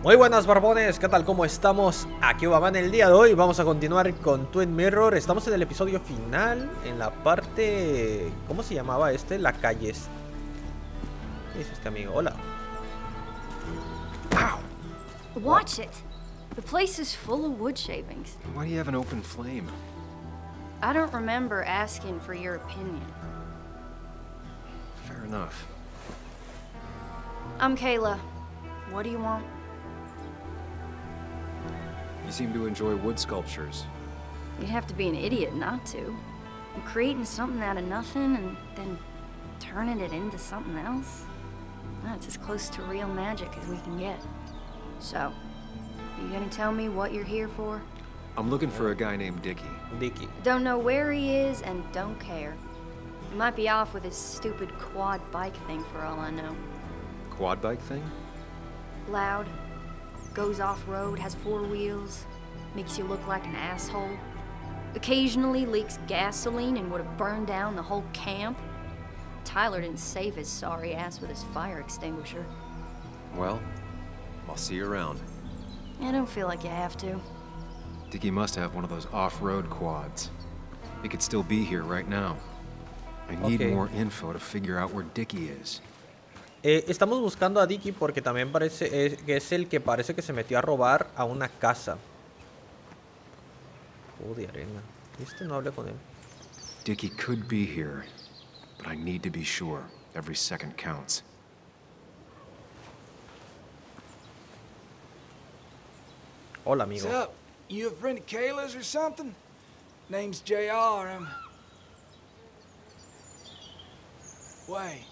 Muy buenas barbones, ¿qué tal? ¿Cómo estamos? Aquí Ubaman el día de hoy. Vamos a continuar con Twin Mirror. Estamos en el episodio final, en la parte... ¿Cómo se llamaba este? La calle... ¿Qué dice este amigo? Hola. Watch it. The place is full of wood shavings. Why do you have an open flame? I don't remember asking for your opinion. Fair enough. I'm Kayla. What do you want? You seem to enjoy wood sculptures. You'd have to be an idiot not to. You're creating something out of nothing and then turning it into something else. That's as close to real magic as we can get. So, you gonna tell me what you're here for? I'm looking for a guy named Dickie. Don't know where he is and don't care. He might be off with his stupid quad bike thing for all I know. Quad bike thing? Loud, goes off-road, has 4 wheels, makes you look like an asshole. Occasionally leaks gasoline and would have burned down the whole camp. Tyler didn't save his sorry ass with his fire extinguisher. Well, I'll see you around. I don't feel like you have to. Dickie must have one of those off-road quads. He could still be here right now. I need more info to figure out where Dickie is. Estamos buscando a Dickie porque también parece que es el que parece que se metió a robar a una casa. De arena. ¿Viste? No hablé con él. Dickie could be here, but I need to be sure. Every second counts. Hola, amigo. What's up? You a friend of Kayla's or something? Name's JR. Wait.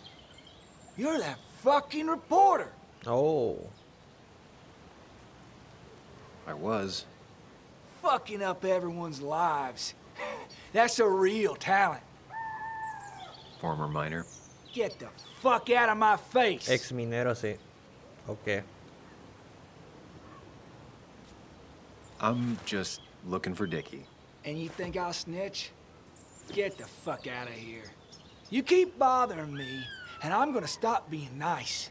You're that fucking reporter. Oh. I was. Fucking up everyone's lives. That's a real talent. Former miner. Get the fuck out of my face. Ex minero, sí. Ok. I'm just looking for Dickie. And you think I'll snitch? Get the fuck out of here. You keep bothering me, and I'm gonna stop being nice.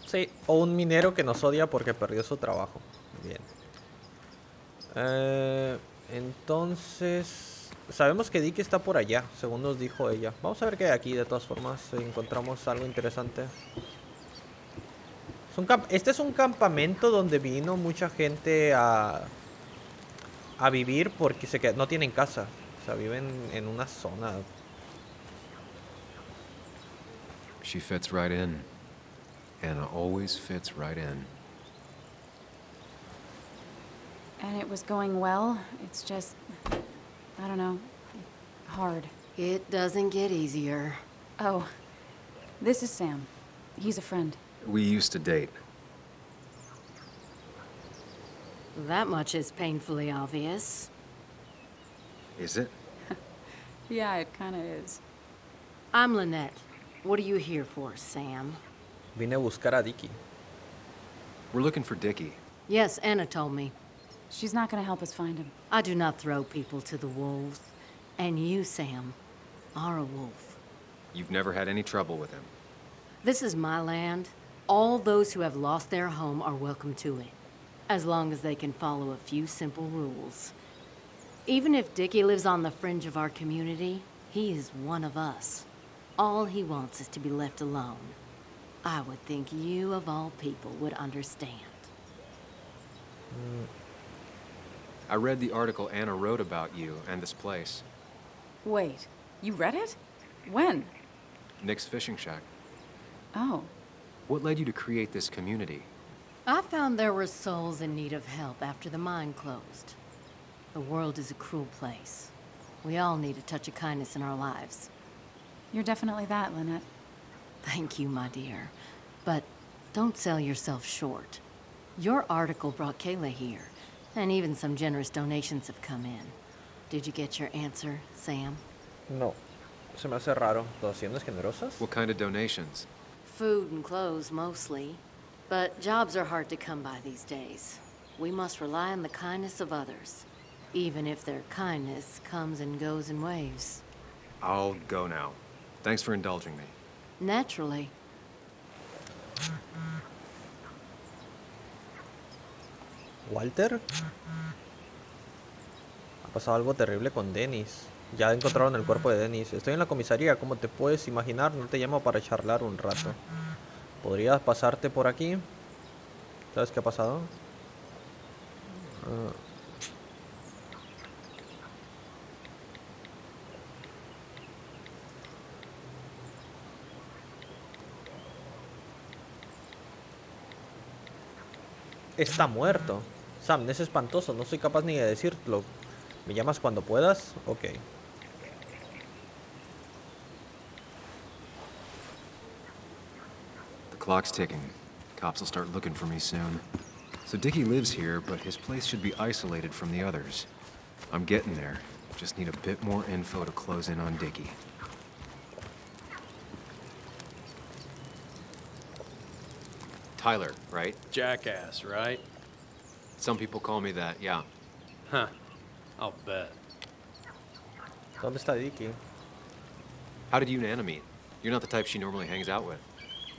Sí, o un minero que nos odia porque perdió su trabajo. Bien. Entonces... Sabemos que Dickie está por allá, según nos dijo ella. Vamos a ver qué hay aquí, de todas formas, si encontramos algo interesante. Este es un campamento donde vino mucha gente a vivir porque no tienen casa. O sea, viven en una zona. She fits right in. Anna always fits right in. And it was going well. It's just, I don't know, hard. It doesn't get easier. Oh, this is Sam. He's a friend. We used to date. That much is painfully obvious. Is it? Yeah, it kind of is. I'm Lynette. What are you here for, Sam? Vine a buscar a Dickie. We're looking for Dickie. Yes, Anna told me. She's not going to help us find him. I do not throw people to the wolves. And you, Sam, are a wolf. You've never had any trouble with him. This is my land. All those who have lost their home are welcome to it, as long as they can follow a few simple rules. Even if Dickie lives on the fringe of our community, he is one of us. All he wants is to be left alone. I would think you, of all people, would understand. I read the article Anna wrote about you and this place. Wait, you read it? When? Nick's Fishing Shack. Oh. What led you to create this community? I found there were souls in need of help after the mine closed. The world is a cruel place. We all need a touch of kindness in our lives. You're definitely that, Lynette. Thank you, my dear. But don't sell yourself short. Your article brought Kayla here, and even some generous donations have come in. Did you get your answer, Sam? No. Se me hace raro. ¿200 generosas? What kind of donations? Food and clothes, mostly. But jobs are hard to come by these days. We must rely on the kindness of others, even if their kindness comes and goes in waves. I'll go now. Thanks for indulging me. Naturally. ¿Walter? Ha pasado algo terrible con Dennis. Ya encontraron el cuerpo de Dennis. Estoy en la comisaría, como te puedes imaginar, no te llamo para charlar un rato. ¿Podrías pasarte por aquí? ¿Sabes qué ha pasado? Ah. Está muerto. Sam, es espantoso, no soy capaz ni de decirlo. ¿Me llamas cuando puedas? Ok. The clock's ticking. Cops will start looking for me soon. So Dickie lives here, but his place should be isolated from the others. I'm getting there. Just need a bit more info to close in on Dickie. Tyler, right? Jackass, right? Some people call me that, yeah. Huh. I'll bet. ¿Dónde está Dickie? How did you and Anna meet? You're not the type she normally hangs out with.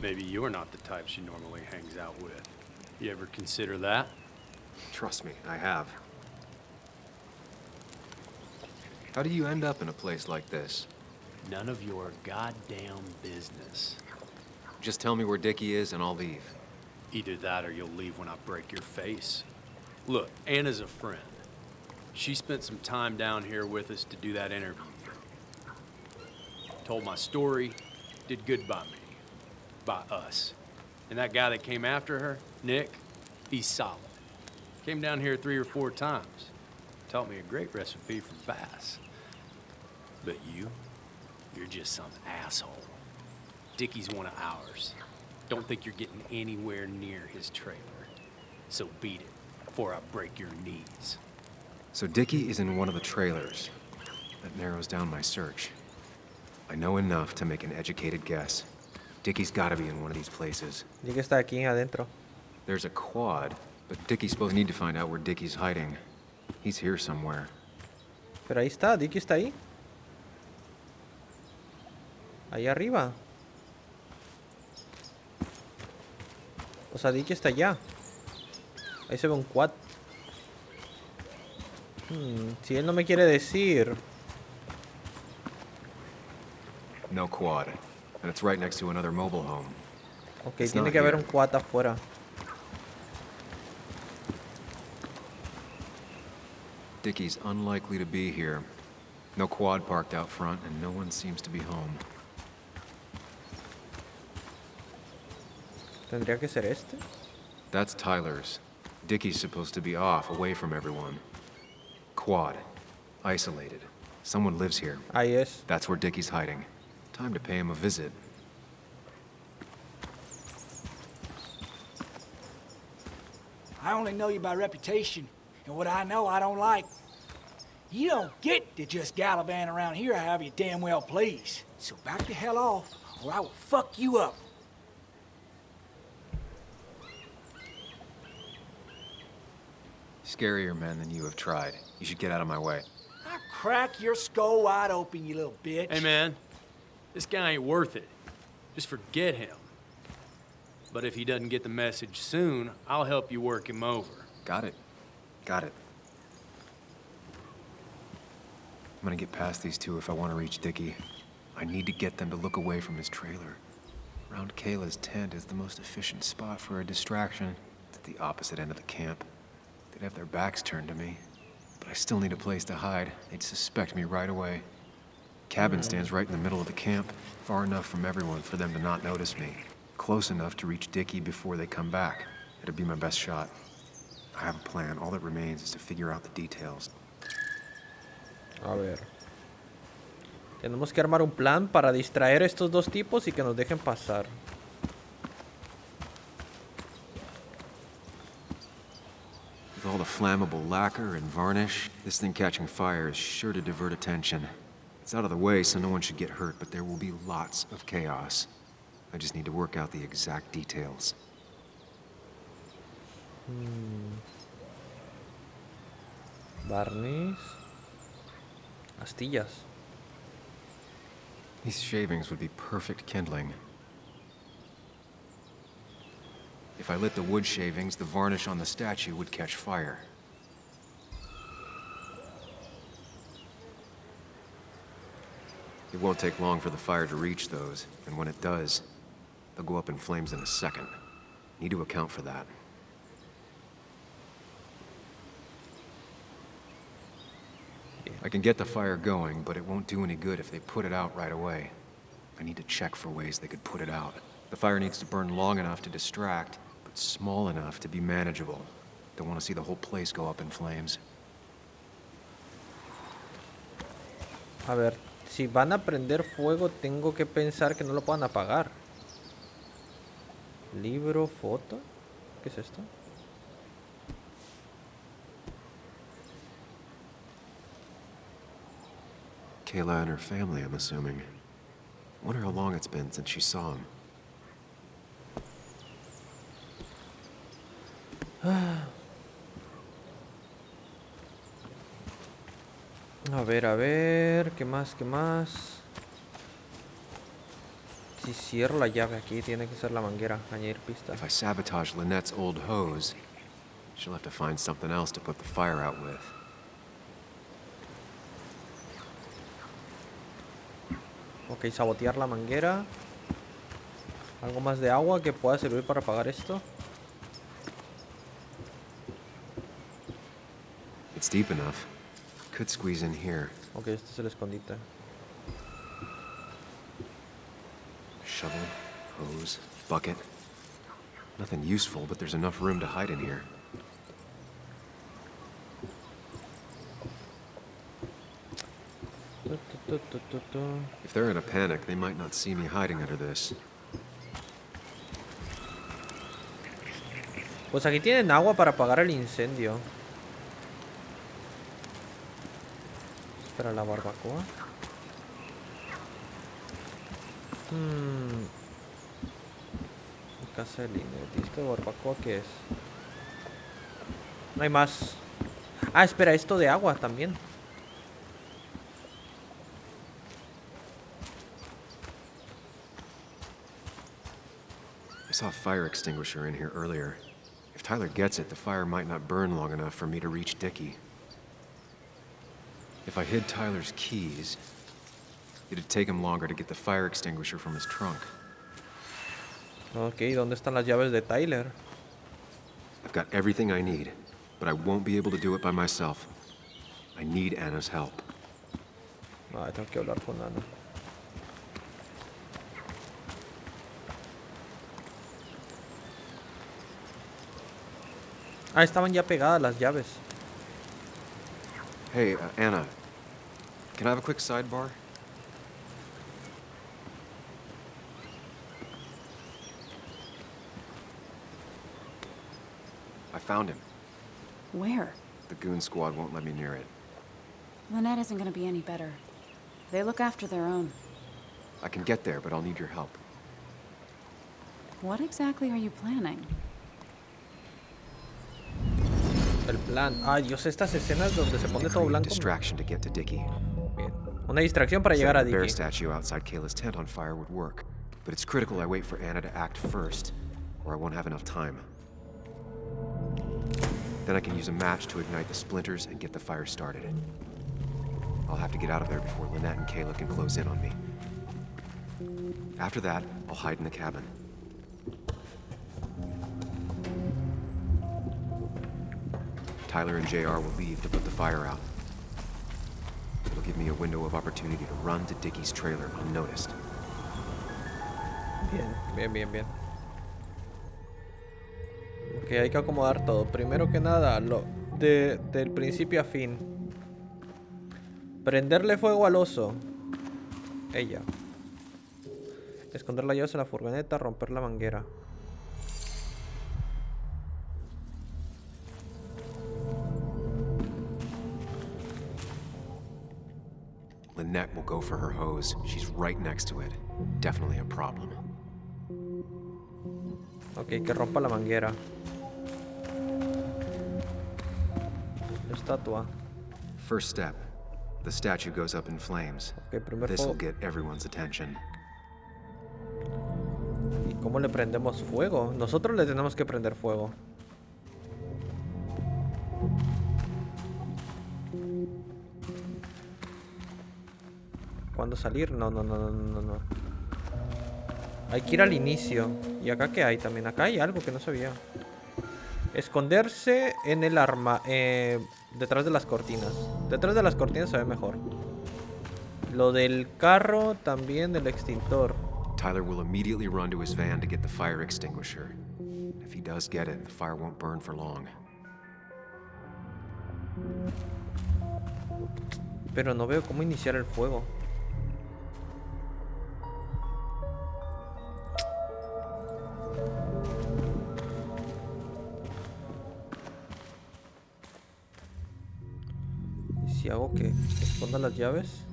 Maybe you're not the type she normally hangs out with. You ever consider that? Trust me, I have. How do you end up in a place like this? None of your goddamn business. Just tell me where Dickie is and I'll leave. Either that or you'll leave when I break your face. Look, Anna's a friend. She spent some time down here with us to do that interview thing. Told my story, did good by me. By us. And that guy that came after her, Nick, he's solid. Came down here 3 or 4 times. Taught me a great recipe for bass. But you're just some asshole. Dickie's one of ours. Don't think you're getting anywhere near his trailer. So beat it before I break your knees. So Dickie is in one of the trailers. That narrows down my search. I know enough to make an educated guess. Dickie's gotta be in one of these places. Dickie está aquí adentro. There's a quad, but Dickie's supposed to need to find out where Dickie's hiding. He's here somewhere. Pero ahí está, Dickie está ahí. Ahí arriba. O sea, Dickie está allá. Ahí se ve un quad. Si él no me quiere decir. No quad. And it's right next to another mobile home. Ok, It's tiene not que haber here. un quad afuera. Dickie's unlikely to be here. No quad parked out front, and no one seems to be home. Tendría que ser este. That's Tyler's. Dickie's supposed to be off, away from everyone. Quad. Isolated. Someone lives here. Ahí es. That's where Dickie's hiding. Time to pay him a visit. I only know you by reputation, and what I know I don't like. You don't get to just gallivant around here however you damn well please. So back the hell off, or I will fuck you up. Scarier men than you have tried. You should get out of my way. I'll crack your skull wide open, you little bitch. Hey, man. This guy ain't worth it. Just forget him. But if he doesn't get the message soon, I'll help you work him over. Got it. Got it. I'm gonna get past these two if I want to reach Dickie. I need to get them to look away from his trailer. Around Kayla's tent is the most efficient spot for a distraction. It's at the opposite end of the camp. They'd have their backs turned to me. But I still need a place to hide. They'd suspect me right away. Cabin stands right in the middle of the camp, far enough from everyone for them to not notice me. Close enough to reach Dickie before they come back. It'd be my best shot. I have a plan. All that remains is to figure out the details. A ver. Tenemos que armar un plan para distraer a estos dos tipos y que nos dejen pasar. With all the flammable lacquer and varnish, this thing catching fire is sure to divert attention. It's out of the way, so no one should get hurt, but there will be lots of chaos. I just need to work out the exact details. Barniz. Astillas. These shavings would be perfect kindling. If I lit the wood shavings, the varnish on the statue would catch fire. It won't take long for the fire to reach those, and when it does, they'll go up in flames in a second. Need to account for that. I can get the fire going, but it won't do any good if they put it out right away. I need to check for ways they could put it out. The fire needs to burn long enough to distract, but small enough to be manageable. Don't want to see the whole place go up in flames. A ver, si van a prender fuego, tengo que pensar que no lo puedan apagar. Libro, foto. ¿Qué es esto? Kayla and her family, I'm assuming. Wonder how long it's been since she saw him. A ver, ¿qué más, qué más? Si cierro la llave aquí, tiene que ser la manguera, añadir pista. If I sabotage Lynette's old hose, she'll have to find something else to put the fire out with. Ok, sabotear la manguera. Algo más de agua que pueda servir para apagar esto. It's deep enough. Could squeeze in here. Ok, este es el escondite. Shovel, hose, bucket. Nothing useful, but there's enough room to hide in here. If they're in a panic, they might not see me hiding under this. Pues aquí tienen agua para apagar el incendio. Espera, la barbacoa. Casa de línea. ¿Disco de barbacoa qué es? No hay más. Ah, espera, esto de agua también. I saw a fire extinguisher in here earlier. If Tyler gets it, the fire might not burn long enough for me to reach Dickie. If I hid Tyler's keys, it'd take him longer to get the fire extinguisher from his trunk. Ok, ¿dónde están las llaves de Tyler? I've got everything I need, but I won't be able to do it by myself. I need Anna's help. Ay, tengo que hablar con Ana. Ah, estaban ya pegadas las llaves. Hey, Anna, can I have a quick sidebar? I found him. Where? The goon squad won't let me near it. Lynette isn't gonna be any better. They look after their own. I can get there, but I'll need your help. What exactly are you planning? El plan. Ay, Dios, estas escenas donde se pone todo Create a blanco. distraction to get to Dickie. Bien. Una distracción para llegar a Setting the bear Dickie. statue outside Kayla's tent on fire would work, but it's critical I wait for Anna to act first, or I won't have enough time. Then I can use a match to ignite the splinters and get the fire started. I'll have to get out of there before Lynette and Kayla can close in on me. After that, I'll hide in the cabin. Tyler and JR will leave to put the fire out. It'll give me a window of opportunity to run to Dickie's trailer unnoticed. Bien. Ok, hay que acomodar todo. Primero que nada, del principio a fin. Prenderle fuego al oso. Ella. Esconder las llaves en la furgoneta, romper la manguera. Lynette will go for her hose. She's right next to it. Definitely a problem. Ok, que rompa la manguera. Estatua. First step. The statue goes up in flames. Ok, primer This'll fuego. get everyone's attention. ¿Cómo le prendemos fuego? Nosotros le tenemos que prender fuego. ¿Cuándo salir? No. Hay que ir al inicio. ¿Y acá qué hay también? Acá hay algo que no sabía. Esconderse en el arma... detrás de las cortinas. Detrás de las cortinas se ve mejor. Lo del carro, también del extintor. Tyler will immediately run to his van to get the fire extinguisher. If he does get it, the fire won't burn for long. Pero no veo cómo iniciar el fuego. ¿Y si hago que esconda las llaves?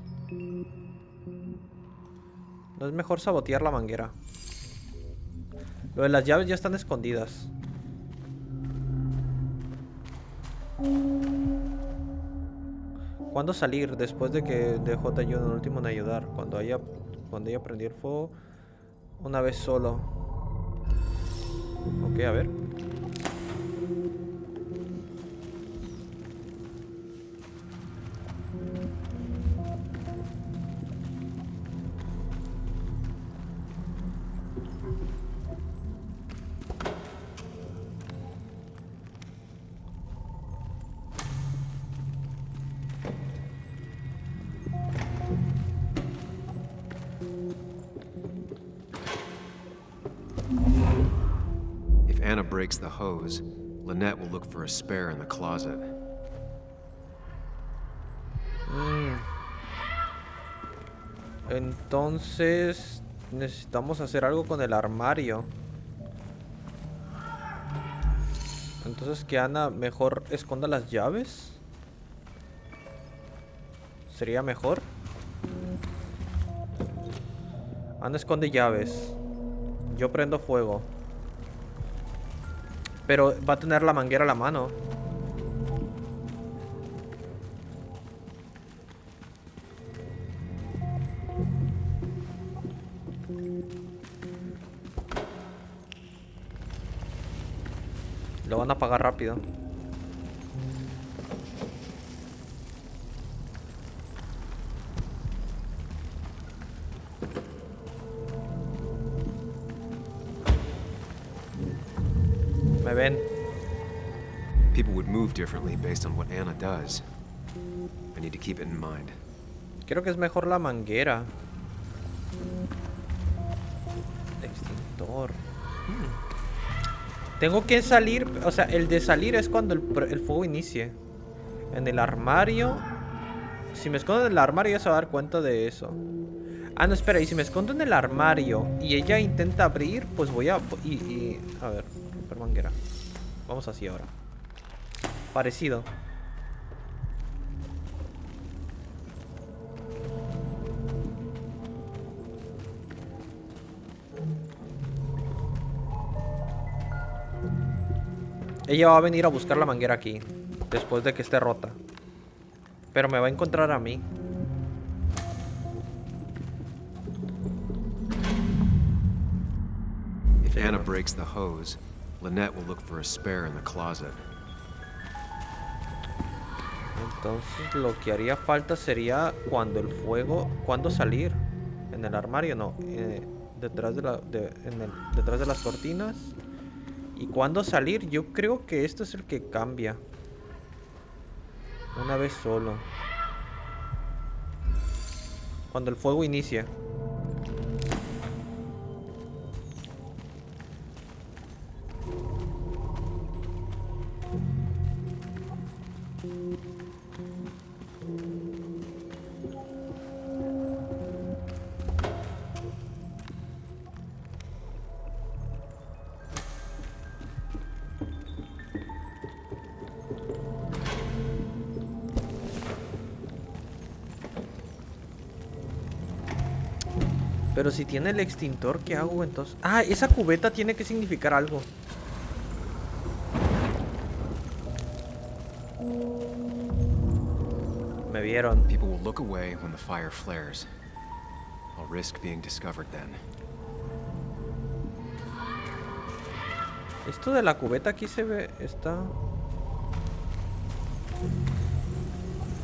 No es mejor sabotear la manguera. Lo de las llaves ya están escondidas. ¿Cuándo salir? Después de que dejó te ayuda en el último en ayudar. Cuando ella prendió el fuego. Una vez solo. Ok, a ver. If Anna breaks the hose, Lynette will look for a spare in the closet. Entonces necesitamos hacer algo con el armario. Entonces que Ana mejor esconda las llaves. ¿Sería mejor? Ana esconde llaves. Yo prendo fuego. Pero va a tener la manguera a la mano. Lo van a apagar rápido. Me ven. People would move differently based on what Anna does. I need to keep it in mind. Creo que es mejor la manguera. Extintor. Tengo que salir. O sea, el de salir es cuando el fuego inicie. En el armario. Si me escondo en el armario ya se va a dar cuenta de eso. Ah, no, espera. Y si me escondo en el armario y ella intenta abrir, pues voy a... a ver, romper manguera. Vamos así ahora. Parecido. Ella va a venir a buscar la manguera aquí, después de que esté rota. Pero me va a encontrar a mí. If Anna breaks the hose, Lynette will look for a spare in the closet. Entonces lo que haría falta sería cuando el fuego... ¿Cuándo salir? En el armario, no. Detrás de las cortinas. ¿Y cuándo salir? Yo creo que esto es el que cambia. Una vez solo. Cuando el fuego inicia. Pero si tiene el extintor, ¿qué hago entonces? Ah, esa cubeta tiene que significar algo. Me vieron. People will look away when the fire flares. I'll risk being discovered then. Esto de la cubeta aquí se ve... Está...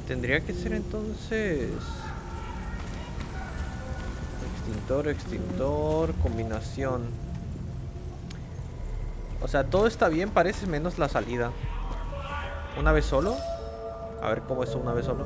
Tendría que ser entonces... Extintor, extintor, combinación. O sea, todo está bien, parece, menos la salida. ¿Una vez solo? A ver cómo es una vez solo.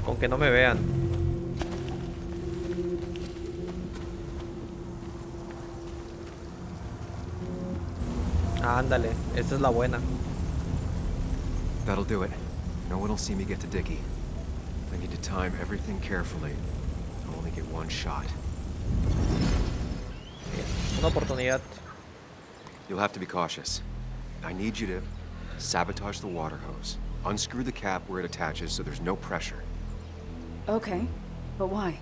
Con que no me vean. Ándale, esta es la buena. That'll do it. No one will see me get to Dickie. I need to time everything carefully. I'll only get one shot. Una oportunidad. You'll have to be cautious. I need you to sabotage the water hose. Unscrew the cap where it attaches so there's no pressure. Okay, but why?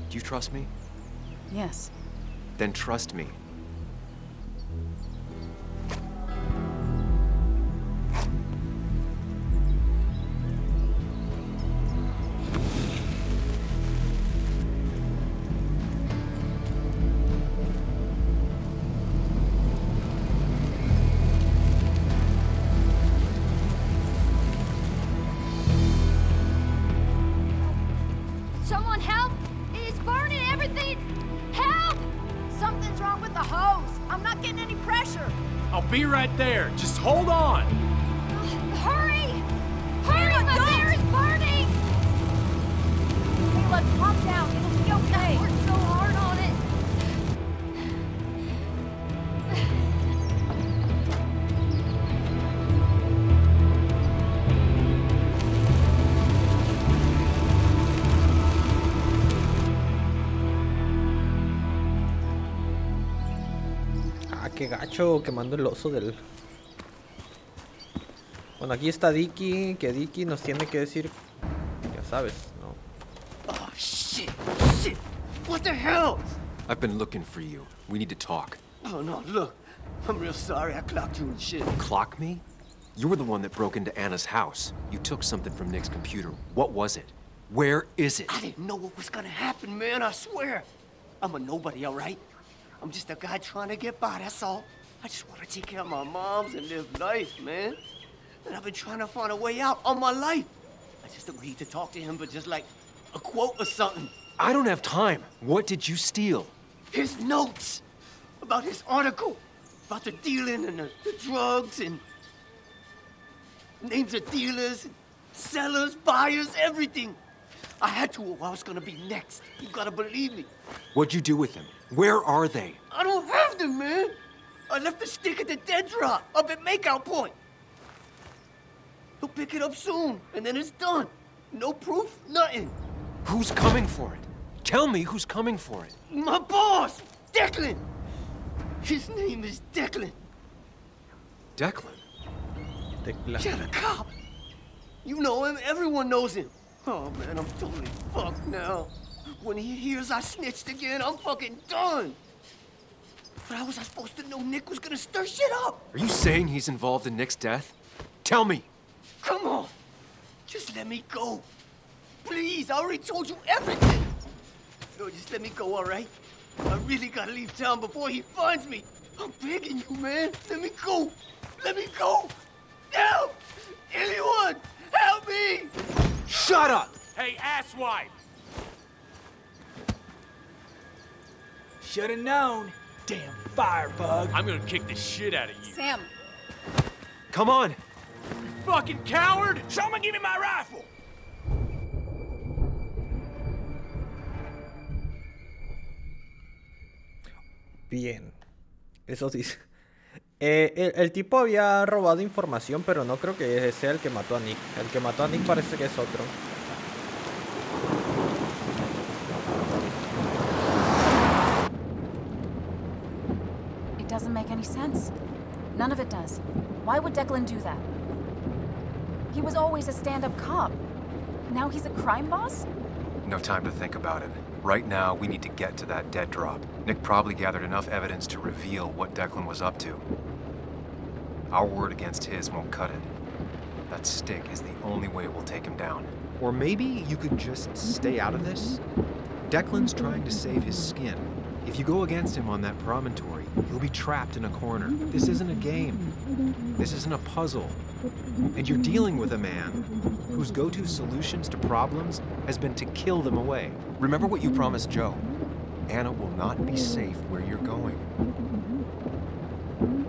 Do you trust me? Yes. Then trust me. Someone help! It's burning everything! Help! Something's wrong with the hose. I'm not getting any pressure. I'll be right there. Just hold on. Hurry! Hurry! My bear is burning! Caleb, calm down. It'll be okay. I worked so hard on it. Ah, qué gacho quemando el oso del... Bueno, aquí está Dickie, que Dickie nos tiene que decir... Ya sabes, ¿no? Oh, shit! Shit! What the hell? I've been looking for you. We need to talk. Oh, no, look. I'm real sorry I clocked you and shit. Clock me? You were the one that broke into Anna's house. You took something from Nick's computer. What was it? Where is it? I didn't know what was gonna happen, man, I swear. I'm a nobody, all right? I'm just a guy trying to get by, that's all. I just want to take care of my moms and live life, man. And I've been trying to find a way out all my life. I just agreed to talk to him for just like a quote or something. I don't have time. What did you steal? His notes about his article, about the dealing and the drugs and names of dealers, and sellers, buyers, everything. I had to or I was gonna be next. You gotta believe me. What'd you do with them? Where are they? I don't have them, man. I left the stick at the dead drop up at Makeout Point. He'll pick it up soon, and then it's done. No proof, nothing. Who's coming for it? Tell me who's coming for it. My boss, Declan. His name is Declan. Declan? Tecla. Yeah, the cop. You know him, everyone knows him. Oh, man, I'm totally fucked now. When he hears I snitched again, I'm fucking done. But how was I supposed to know Nick was gonna stir shit up? Are you saying he's involved in Nick's death? Tell me. Come on. Just let me go. Please, I already told you everything. No, just let me go, all right? I really gotta leave town before he finds me. I'm begging you, man. Let me go. Let me go. Help! Anyone! Help me! Shut up! Hey, asswipe! Should've known. Damn firebug. I'm gonna kick the shit out of you. Sam, Come on! Fucking coward! Someone give me my rifle. Bien. Eso dice. El tipo había robado información, pero no creo que sea el que mató a Nick. El que mató a Nick parece que es otro. It doesn't make any sense. None of it does. Why would Declan do that? He was always a stand-up cop. Now he's a crime boss? No time to think about it. Right now, we need to get to that dead drop. Nick probably gathered enough evidence to reveal what Declan was up to. Our word against his won't cut it. That stick is the only way we'll take him down. Or maybe you could just stay out of this? Declan's trying to save his skin. If you go against him on that promontory, he'll be trapped in a corner. This isn't a game. This isn't a puzzle. And you're dealing with a man whose go-to solutions to problems has been to kill them away. Remember what you promised Joe. Anna will not be safe where you're going.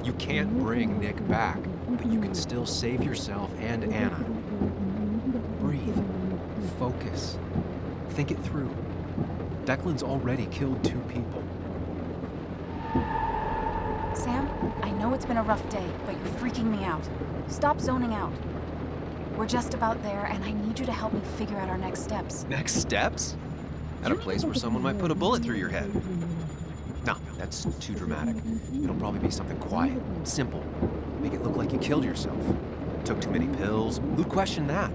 You can't bring Nick back, but you can still save yourself and Anna. Breathe. Focus. Think it through. Declan's already killed 2 people. Sam, I know it's been a rough day, but you're freaking me out. Stop zoning out. We're just about there, and I need you to help me figure out our next steps. Next steps? At a place where someone might put a bullet through your head. No, that's too dramatic. It'll probably be something quiet, simple. Make it look like you killed yourself. Took too many pills. Who'd question that?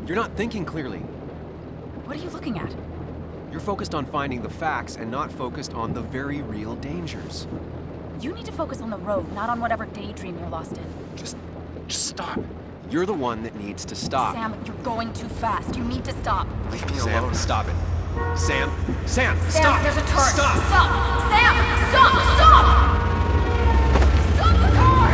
You're not thinking clearly. What are you looking at? You're focused on finding the facts and not focused on the very real dangers. You need to focus on the road, not on whatever daydream you're lost in. Just stop. You're the one that needs to stop. Sam, you're going too fast. You need to stop. Leave me alone. Stop it. Sam, Sam, stop! There's a turret. Stop! Stop! Sam, stop! Stop! Stop the car!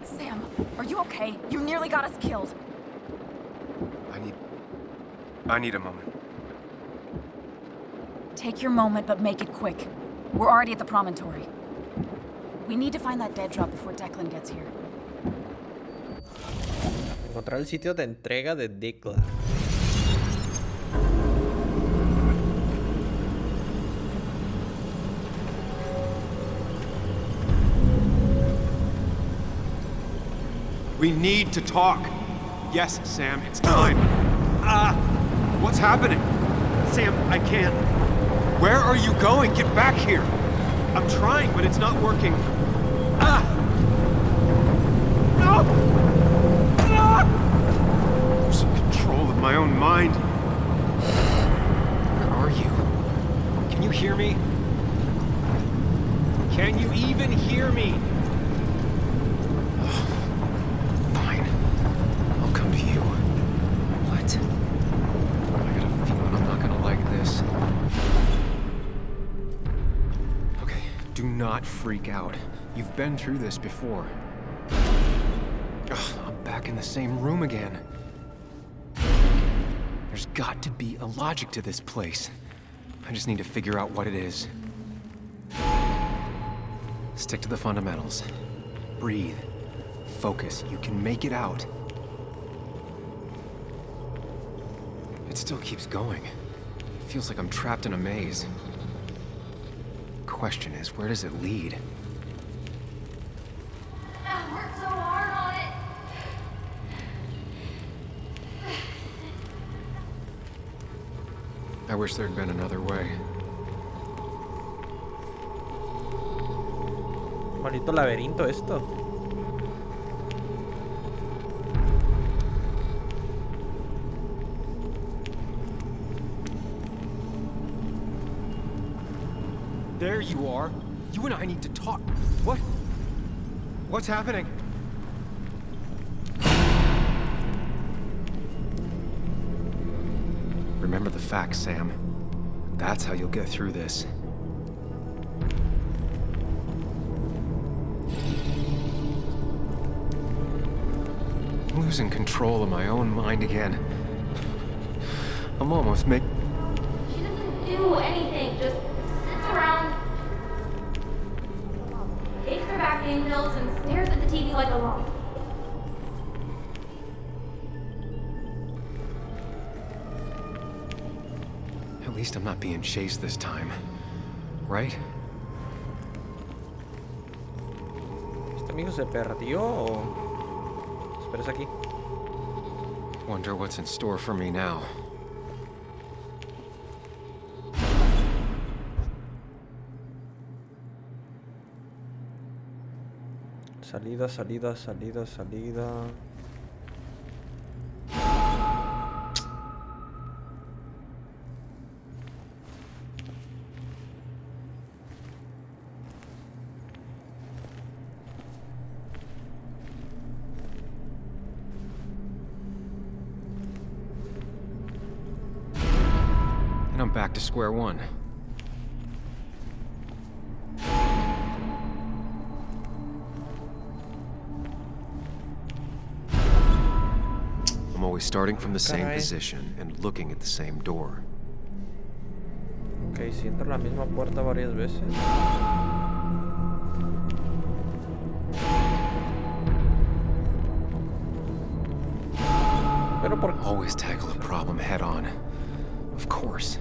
Sam, are you okay? You nearly got us killed. I need a moment. Take your moment, but make it quick. We're already at the promontory. We need to find that dead drop before Declan gets here. Encontrar el sitio de entrega de Declan. We need to talk. Yes, Sam, it's time. What's happening? Sam, I can't. Where are you going? Get back here. I'm trying, but it's not working. No! Losing control of my own mind. Where are you? Can you hear me? Can you even hear me? Fine. I'll come to you. What? I got a feeling I'm not gonna like this. Okay, do not freak out. You've been through this before. Ugh, I'm back in the same room again. There's got to be a logic to this place. I just need to figure out what it is. Stick to the fundamentals. Breathe. Focus. You can make it out. It still keeps going. It feels like I'm trapped in a maze. Question is, where does it lead? I worked so hard on it. I wish there'd been another way. Maldito laberinto esto. There you are. You and I need to talk. What? What's happening? Remember the facts, Sam. That's how you'll get through this. I'm losing control of my own mind again. I'm almost She doesn't do anything, just sits around, takes her vacuum pills, and stares at the TV like a lump. At least I'm not being chased this time. Right? ¿Este amigo se perdió o...? Esperes aquí. Wonder what's in store for me now. Salida, salida, salida, salida. And I'm back to square one. I'm always starting from the same position and looking at the same door. Ok, si entro a la misma puerta varias veces. Pero por... Always tackle a problem head on. Of course.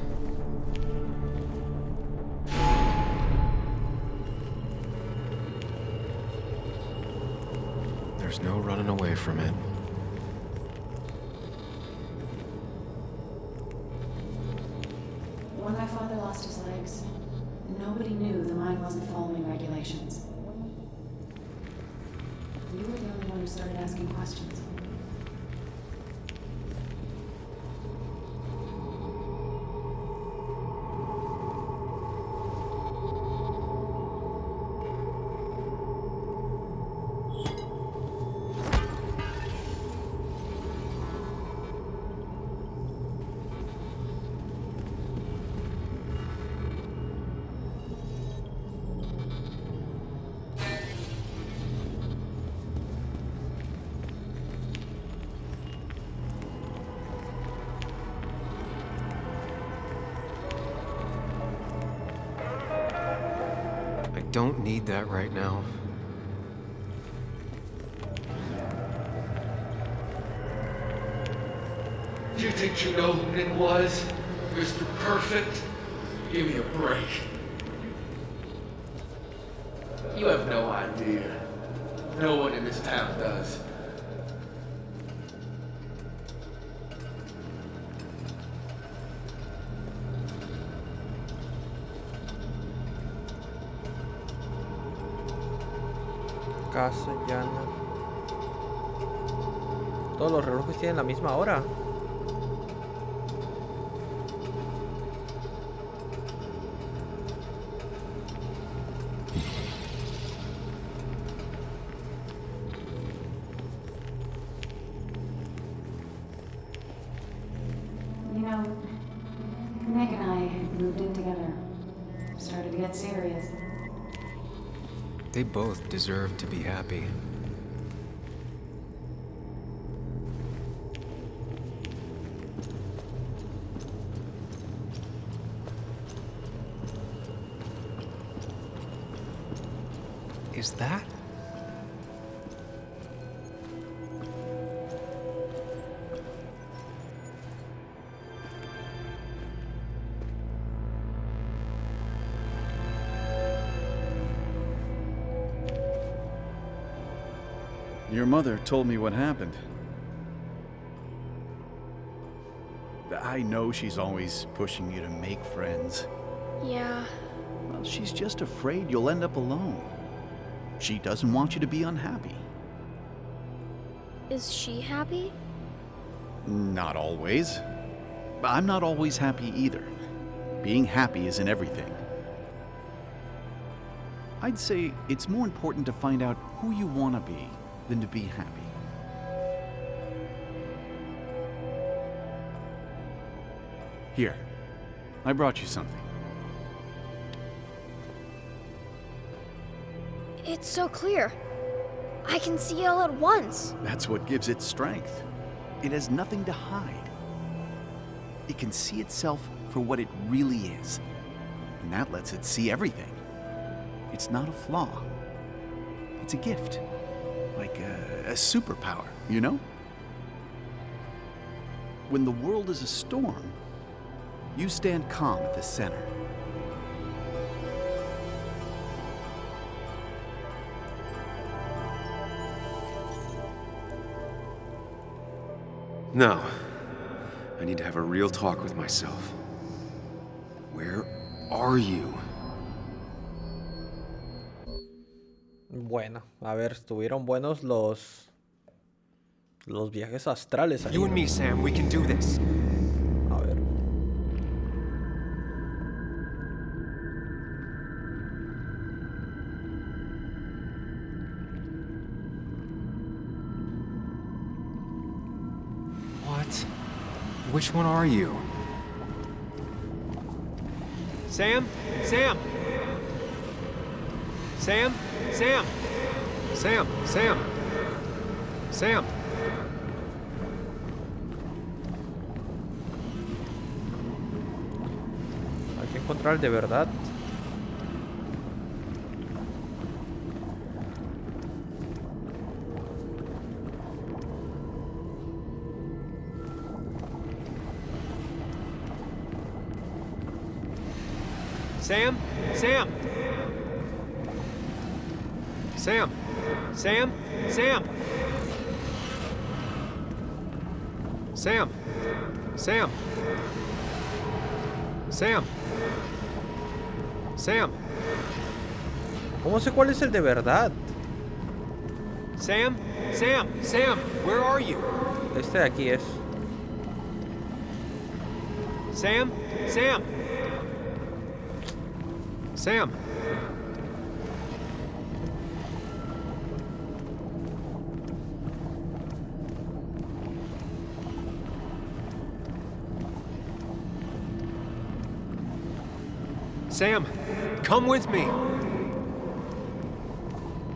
There's no running away from it. When my father lost his legs, nobody knew the mine wasn't following regulations. You were the only one who started asking questions. I don't need that right now. You think you know who Nick was? Mr. Perfect? Give me a break. You have no idea. No one in this town does. Casa llana. Todos los relojes tienen la misma hora. You know, Nick and I moved in together. Started to get serious. They both deserve to be happy. Is that? Your mother told me what happened. I know she's always pushing you to make friends. Yeah. Well, she's just afraid you'll end up alone. She doesn't want you to be unhappy. Is she happy? Not always. I'm not always happy either. Being happy isn't everything. I'd say it's more important to find out who you want to be than to be happy. Here, I brought you something. It's so clear. I can see it all at once. That's what gives it strength. It has nothing to hide. It can see itself for what it really is. And that lets it see everything. It's not a flaw. It's a gift. Like a superpower, you know? When the world is a storm, you stand calm at the center. No. I need to have a real talk with myself. Where are you? Bueno, a ver, estuvieron buenos los viajes astrales ahí. You and me, Sam, we can do this. A ver. What? Which one are you? Sam? Sam! Sam? Sam! Sam! Sam! Sam! Hay que encontrar el de verdad. Sam? Sam! Sam! Sam! Sam! Sam! Sam! Sam! Sam! ¿Cómo sé cuál es el de verdad? Sam! Sam! Sam! Where are you? Este de aquí es. Sam! Sam! Sam! Sam, come with me.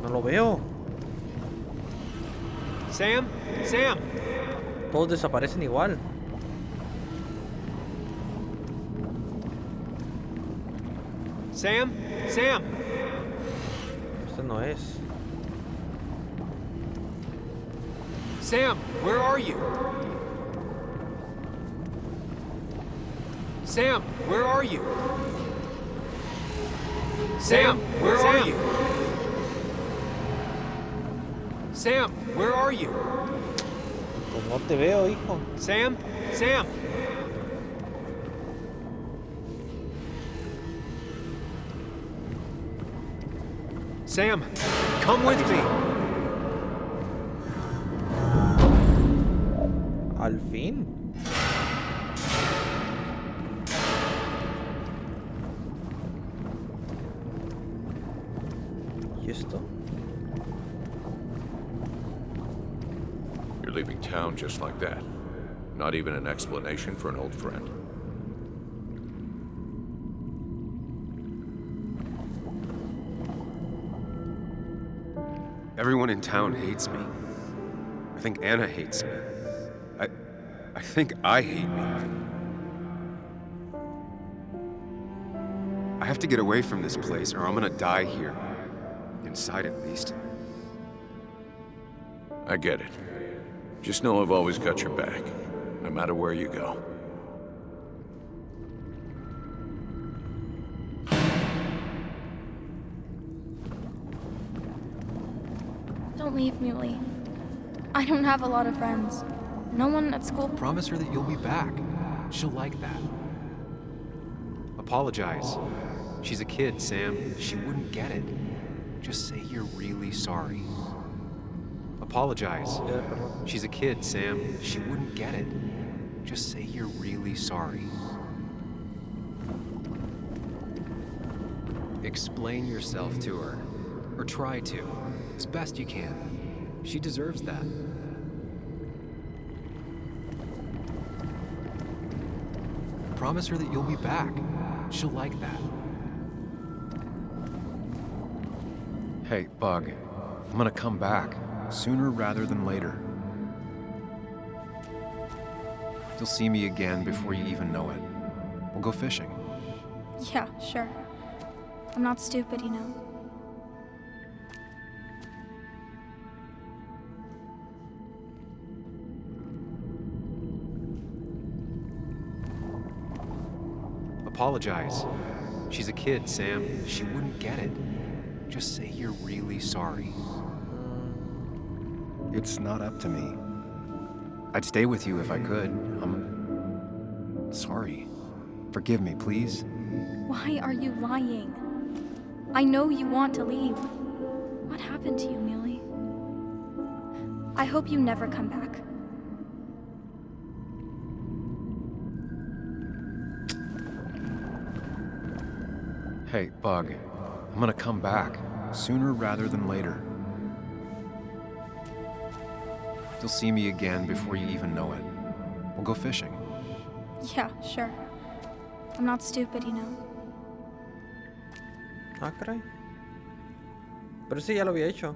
No lo veo. Sam, Sam. Todos desaparecen igual. Sam, Sam. Este no es. Sam, where are you? Sam, where are you? Sam, where are you? Sam, where are you? Pues no te veo, hijo. Sam, Sam. Sam, come with me. Al fin. ¿Y esto? You're leaving town just like that. Not even an explanation for an old friend. Everyone in town hates me. I think Anna hates me. I think I hate me. I have to get away from this place or I'm gonna die here. Inside at least. I get it. Just know I've always got your back, no matter where you go. Don't leave me, Lee. I don't have a lot of friends. No one at school. Promise her that you'll be back. She'll like that. Apologize. She's a kid, Sam. She wouldn't get it. Just say you're really sorry. Apologize. She's a kid, Sam. She wouldn't get it. Just say you're really sorry. Explain yourself to her. Or try to. As best you can. She deserves that. Promise her that you'll be back. She'll like that. Hey, Bug. I'm gonna come back. Sooner rather than later. You'll see me again before you even know it. We'll go fishing. Yeah, sure. I'm not stupid, you know. Apologize. She's a kid, Sam. She wouldn't get it. Just say you're really sorry. It's not up to me. I'd stay with you if I could. I'm sorry. Forgive me, please. Why are you lying? I know you want to leave. What happened to you, Muley? I hope you never come back. Hey, Bug. I'm gonna come back. Sooner rather than later. You'll see me again before you even know it. We'll go fishing. Yeah, sure. I'm not stupid, you know. Ah, caray. Pero ese ya lo había hecho.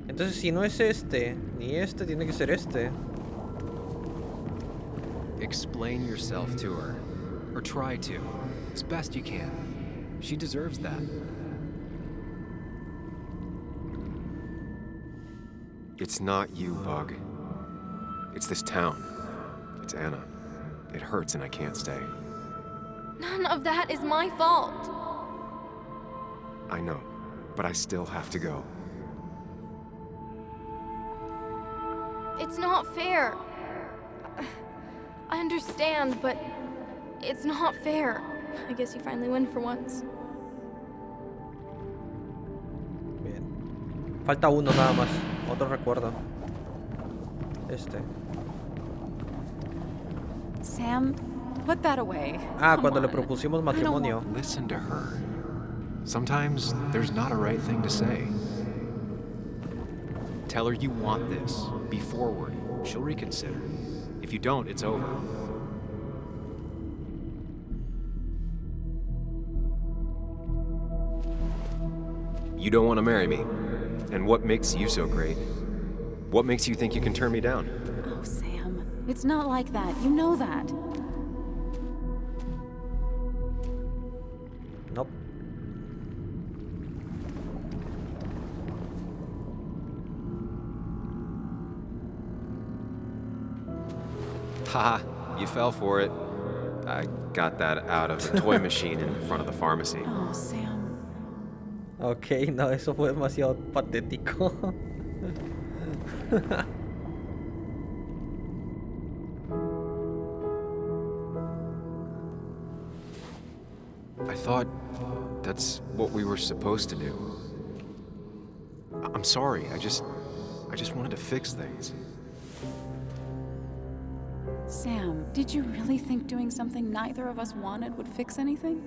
Entonces, si no es este, ni este, tiene que ser este. Explain yourself to her. Or try to. As best you can. She deserves that. It's not you, Bug. It's this town. It's Anna. It hurts and I can't stay. None of that is my fault. I know, but I still have to go. It's not fair. I understand, but it's not fair. I guess you finally win for once. Bien. Falta uno nada más. Otro recuerdo. Este. Sam, put that away. Ah, Come cuando le on. propusimos matrimonio. Listen to her. Sometimes there's not a right thing to say. Tell her you want this. Be forward. She'll reconsider. If you don't, it's over. You don't want to marry me. And what makes you so great? What makes you think you can turn me down? Oh, Sam, it's not like that. You know that. Nope. Haha, you fell for it. I got that out of a toy machine in front of the pharmacy. Oh, Sam. Ok, no, eso fue demasiado patético. I thought that's what we were supposed to do. I'm sorry, I just wanted to fix things. Sam, did you really think doing something neither of us wanted would fix anything?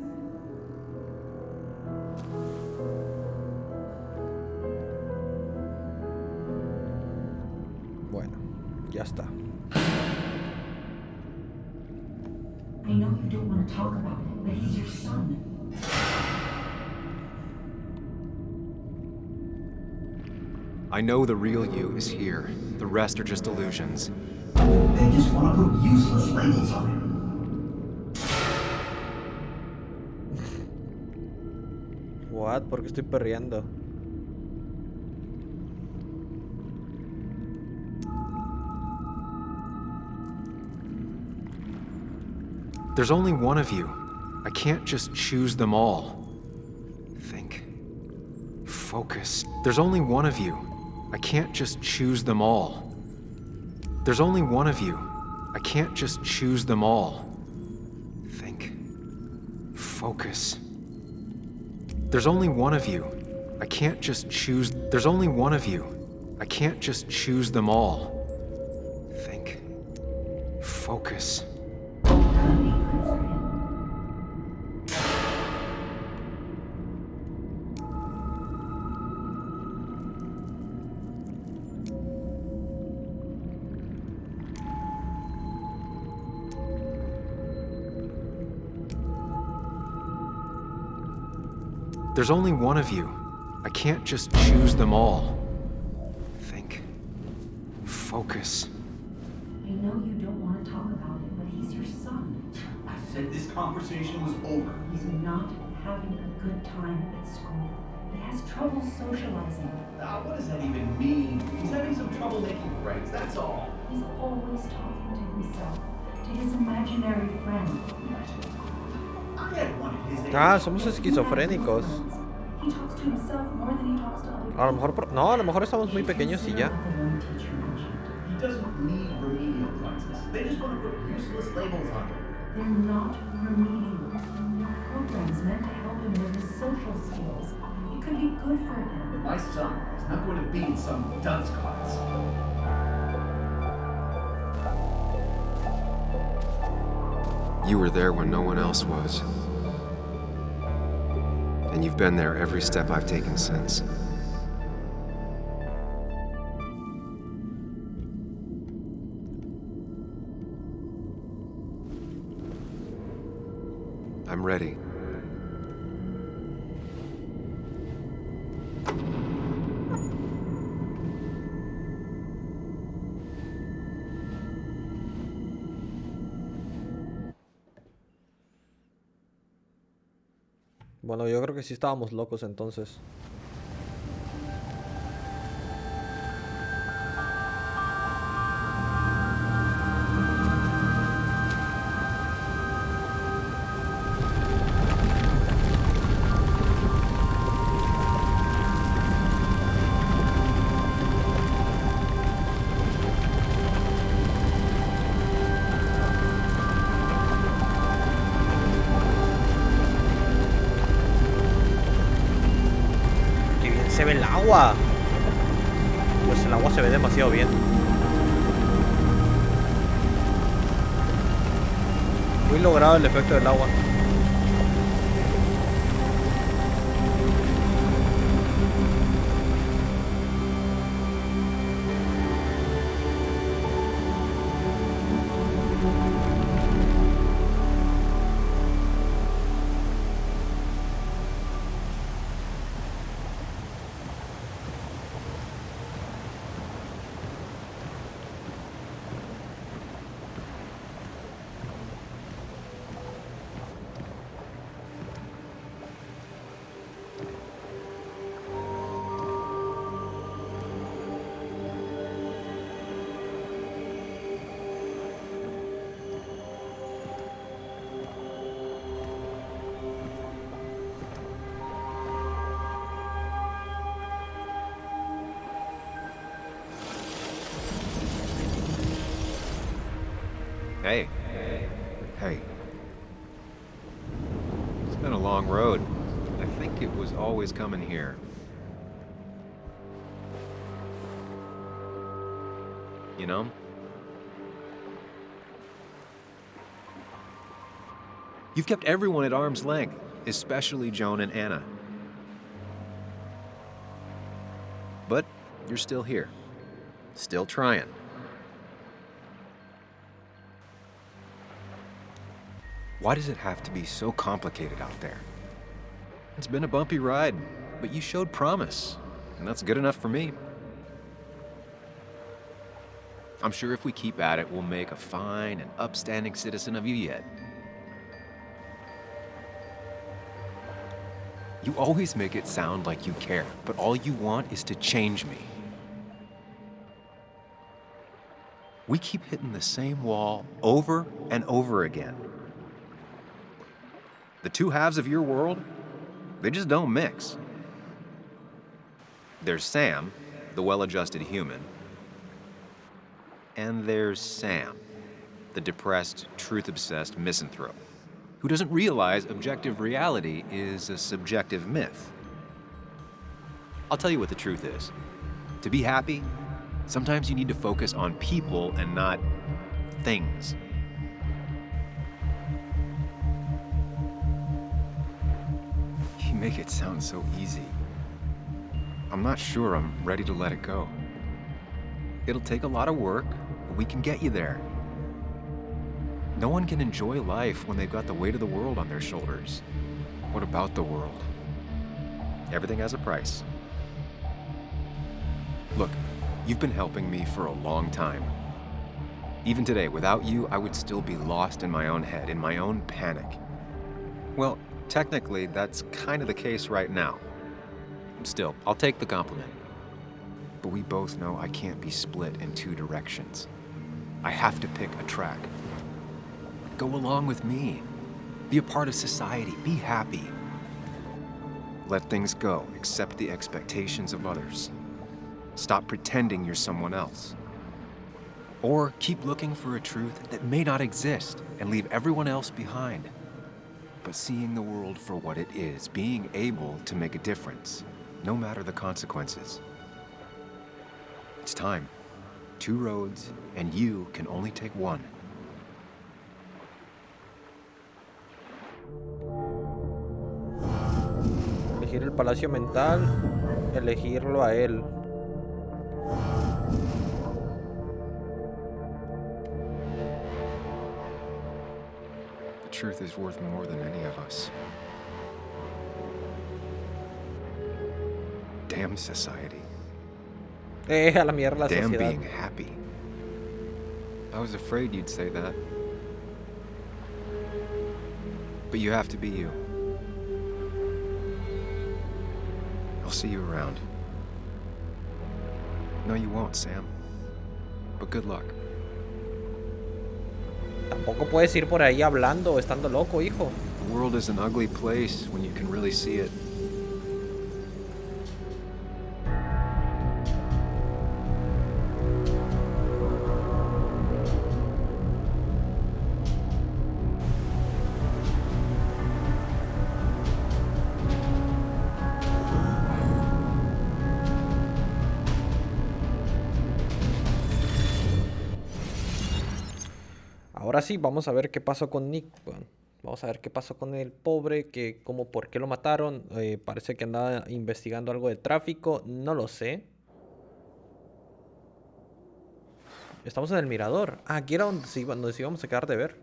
Bueno, ya está. I know you don't want to talk about it, but he's your son. I know the real you is here. The rest are just illusions. They just want to put useless labels on him. What? ¿Por qué estoy perreando? There's only one of you. I can't just choose them all. Think. Focus. There's only one of you. I can't just choose them all. There's only one of you. I can't just choose them all. Think. Focus. There's only one of you. I can't just choose. There's only one of you. I can't just choose them all. Think. Focus. There's only one of you. I can't just choose them all. Think. Focus. I know you don't want to talk about it, but he's your son. I said this conversation was over. He's not having a good time at school. He has trouble socializing. What does that even mean? He's having some trouble making friends, that's all. He's always talking to himself, to his imaginary friend. I had one of his age. Ah, somos esquizofrénicos. He talks to himself more than he talks to other people. A lo mejor, no, a lo mejor estamos muy pequeños y ya. He doesn't need remedial classes. They just want to put useless labels on him. They're not remedial. They're programs meant to help him with his social skills. It could could be good for him. My son is not going to be in some dunce class. You were there when no one else was. And you've been there every step I've taken since. I'm ready. Bueno, yo creo que sí estábamos locos entonces. Se ve el agua. Pues el agua se ve demasiado bien. Muy logrado el efecto del agua. Hey. Hey. It's been a long road. I think it was always coming here. You know? You've kept everyone at arm's length, especially Joan and Anna. But you're still here. Still trying. Why does it have to be so complicated out there? It's been a bumpy ride, but you showed promise, and that's good enough for me. I'm sure if we keep at it, we'll make a fine and upstanding citizen of you yet. You always make it sound like you care, but all you want is to change me. We keep hitting the same wall over and over again. The two halves of your world, they just don't mix. There's Sam, the well-adjusted human, and there's Sam, the depressed, truth-obsessed misanthrope, who doesn't realize objective reality is a subjective myth. I'll tell you what the truth is. To be happy, sometimes you need to focus on people and not things. You make it sound so easy. I'm not sure I'm ready to let it go. It'll take a lot of work, but we can get you there. No one can enjoy life when they've got the weight of the world on their shoulders. What about the world? Everything has a price. Look, you've been helping me for a long time. Even today, without you, I would still be lost in my own head, in my own panic. Well, technically, that's kind of the case right now. Still, I'll take the compliment. But we both know I can't be split in two directions. I have to pick a track. Go along with me. Be a part of society. Be happy. Let things go. Accept the expectations of others. Stop pretending you're someone else. Or keep looking for a truth that may not exist and leave everyone else behind. But seeing the world for what it is, being able to make a difference. no matter the consequences. It's time. 2 roads, and you can only take one. Elegir el palacio mental, elegirlo a él. The truth is worth more than any of us. Damn society. A la mierda la Damn sociedad. being happy. I was afraid you'd say that. But you have to be you. I'll see you around. No, you won't, Sam. But good luck. Tampoco puedes ir por ahí hablando, estando loco, hijo. The world is an ugly place when you can really see it. Ahora sí, vamos a ver qué pasó con Nick. Bueno, vamos a ver qué pasó con el pobre, por qué lo mataron. Parece que andaba investigando algo de tráfico, no lo sé. Estamos en el mirador. Ah, aquí era donde nos íbamos a quedar de ver.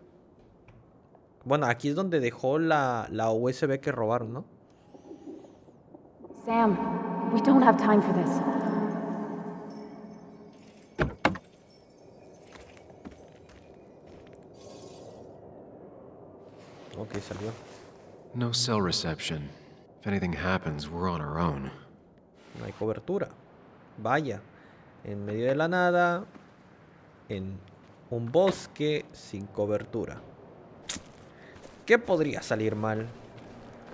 Bueno, aquí es donde dejó la USB que robaron, ¿no? Sam, we don't have time for this. Ok, salió. No cell reception. If anything happens, we're on our own. No hay cobertura. Vaya. En medio de la nada. En un bosque sin cobertura. ¿Qué podría salir mal?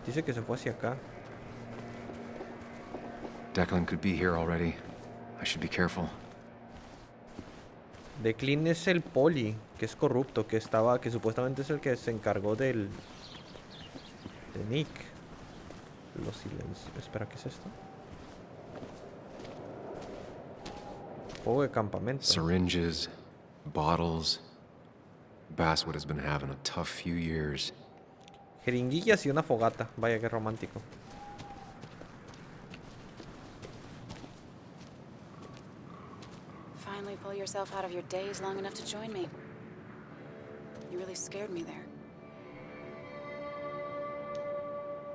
Dice que se fue hacia acá. Declan could be here already. I should be careful. Declan es el poli, que es corrupto, que supuestamente es el que se encargó de Nick. Los silencios. Espera, ¿qué es esto? Juego de campamento. Syringes, bottles. Basswood has been having a tough few years. Jeringuillas y una fogata. Vaya, qué romántico. Finally pull yourself out of your daze long enough to join me. You really scared me there.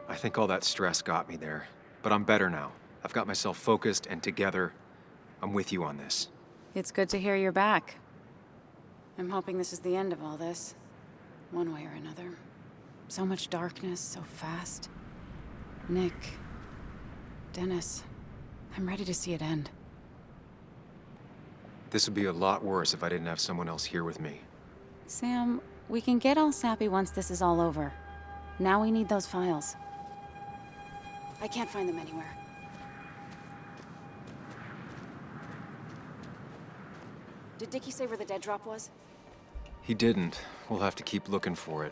I think all that stress got me there, but I'm better now. I've got myself focused and together. I'm with you on this. It's good to hear you're back. I'm hoping this is the end of all this, one way or another. So much darkness, so fast. Nick, Dennis, I'm ready to see it end. This would be a lot worse if I didn't have someone else here with me. Sam, we can get all sappy once this is all over. Now we need those files. I can't find them anywhere. Did Dickie say where the dead drop was? He didn't. We'll have to keep looking for it.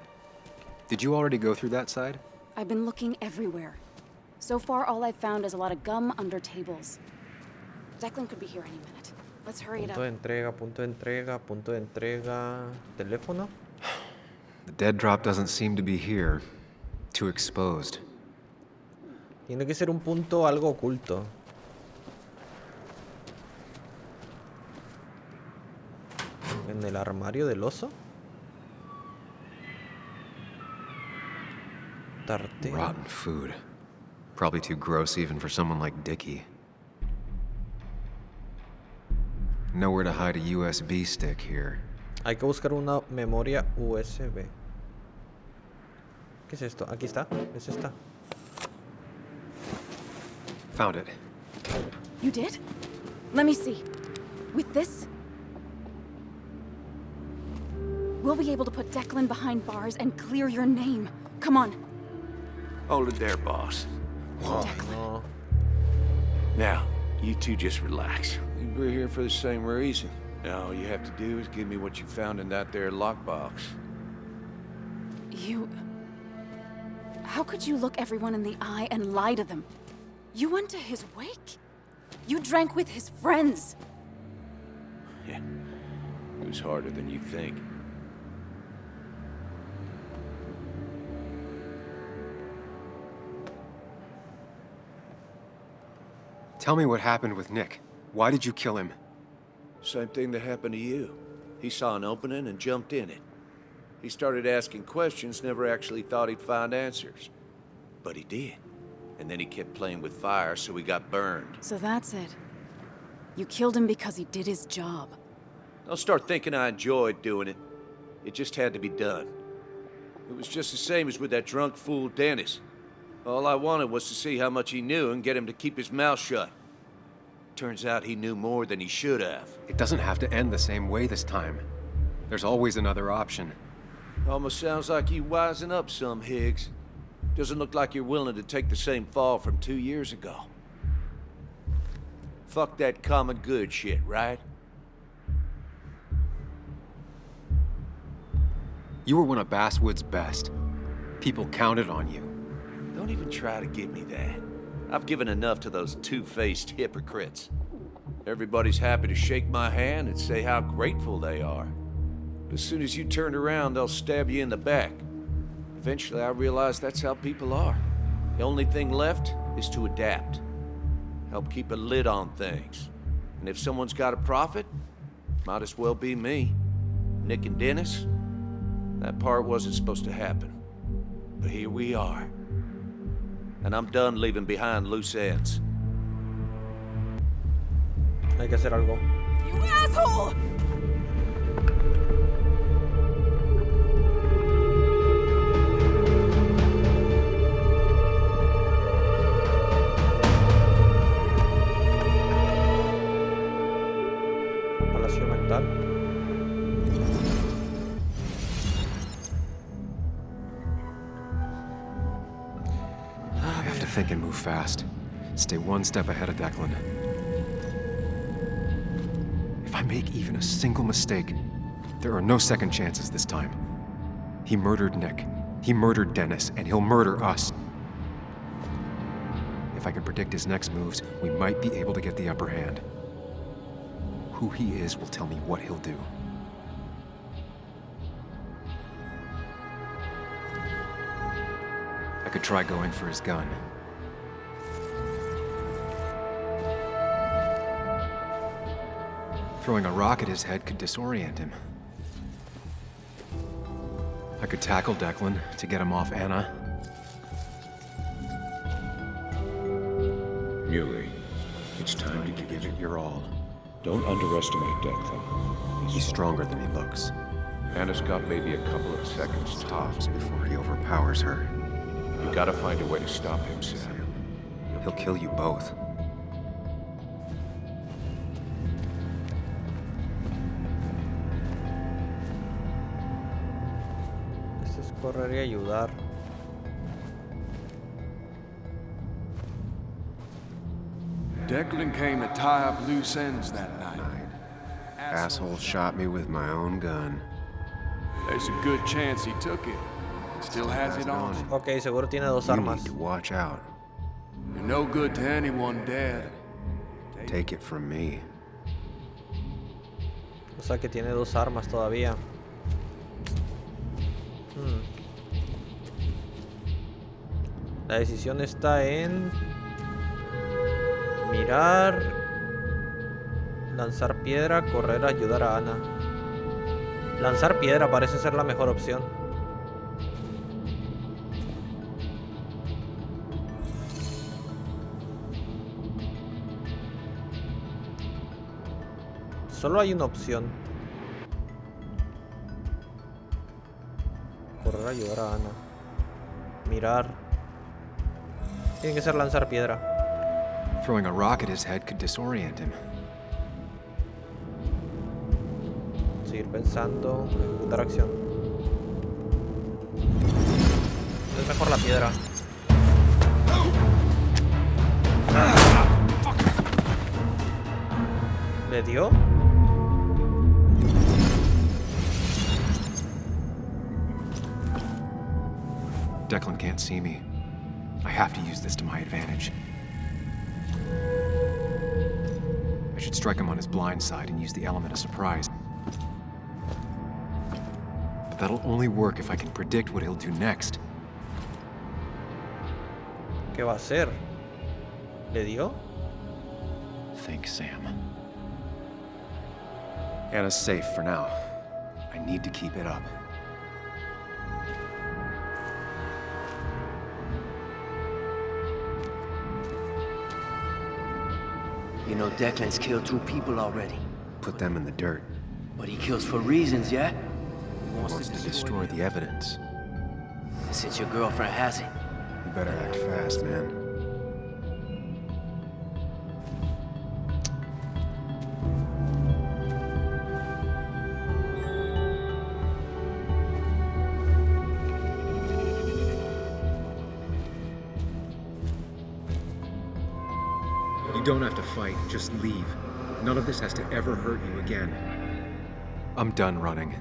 Did you already go through that side? I've been looking everywhere. So far, all I've found is a lot of gum under tables. Declan could be here any minute. Let's hurry it up. Punto de entrega, punto de entrega, punto de entrega. Teléfono. The dead drop doesn't seem to be here. Too exposed. Tiene que ser un punto algo oculto. ¿En el armario del oso? Tartero. Rotten food. Probably too gross even for someone like Dickie. Nowhere to hide a USB stick here. Hay que buscar una memoria USB. ¿Qué es esto? Aquí está. Es esta. Found it. You did? Let me see. With this, we'll be able to put Declan behind bars and clear your name. Come on. Hold it there, boss. Oh, no. Now, you two just relax. We're here for the same reason. All you have to do is give me what you found in that there lockbox. You... How could you look everyone in the eye and lie to them? You went to his wake? You drank with his friends? Yeah, it was harder than you think. Tell me what happened with Nick. Why did you kill him? Same thing that happened to you. He saw an opening and jumped in it. He started asking questions, never actually thought he'd find answers. But he did. And then he kept playing with fire, so he got burned. So that's it. You killed him because he did his job. Don't start thinking I enjoyed doing it. It just had to be done. It was just the same as with that drunk fool Dennis. All I wanted was to see how much he knew and get him to keep his mouth shut. Turns out he knew more than he should have. It doesn't have to end the same way this time. There's always another option. Almost sounds like you wising up some, Higgs. Doesn't look like you're willing to take the same fall from 2 years ago. Fuck that common good shit, right? You were one of Basswood's best. People counted on you. Don't even try to give me that. I've given enough to those two-faced hypocrites. Everybody's happy to shake my hand and say how grateful they are. But as soon as you turn around, they'll stab you in the back. Eventually, I realized that's how people are. The only thing left is to adapt. Help keep a lid on things. And if someone's got a profit, might as well be me. Nick and Dennis, that part wasn't supposed to happen. But here we are. And I'm done leaving behind loose ends. Hay que hacer algo. You asshole! Palacio mental. I have to think and move fast. Stay one step ahead of Declan. If I make even a single mistake, there are no second chances this time. He murdered Nick. He murdered Dennis, and he'll murder us. If I can predict his next moves, we might be able to get the upper hand. Who he is will tell me what he'll do. I could try going for his gun. Throwing a rock at his head could disorient him. I could tackle Declan to get him off Anna. Muley, it's time to give it your all. Don't underestimate Declan. He's stronger than he looks. Anna's got maybe a couple of seconds tops before he overpowers her. You gotta find a way to stop him, Sam. He'll kill you both. Esto es correr y ayudar. Declan came to tie up loose ends that night. Asshole shot me with my own gun. There's a good chance he took it. Still has it on him. Ok, seguro tiene dos armas. You need to watch out. You're no good to anyone dead. Take it from me. O sea que tiene dos armas todavía. La decisión está en mirar, lanzar piedra, correr, ayudar a Ana. Lanzar piedra parece ser la mejor opción. Solo hay una opción. Correr, ayudar a Ana. Mirar. Tiene que ser lanzar piedra. Throwing a rock at his head could disorient him. Seguir pensando, ejecutar acción. Es mejor la piedra. ¿Le dio? Declan can't see me. I have to use this to my advantage. I should strike him on his blind side and use the element of surprise. But that'll only work if I can predict what he'll do next. ¿Qué va a hacer? ¿Le dio? Think, Sam. Anna's safe for now. I need to keep it up. You know Declan's killed 2 people already. Put them in the dirt. But he kills for reasons, yeah? He wants to destroy the evidence. Since your girlfriend has it. You better act fast, man. You don't have to fight, just leave. None of this has to ever hurt you again. I'm done running.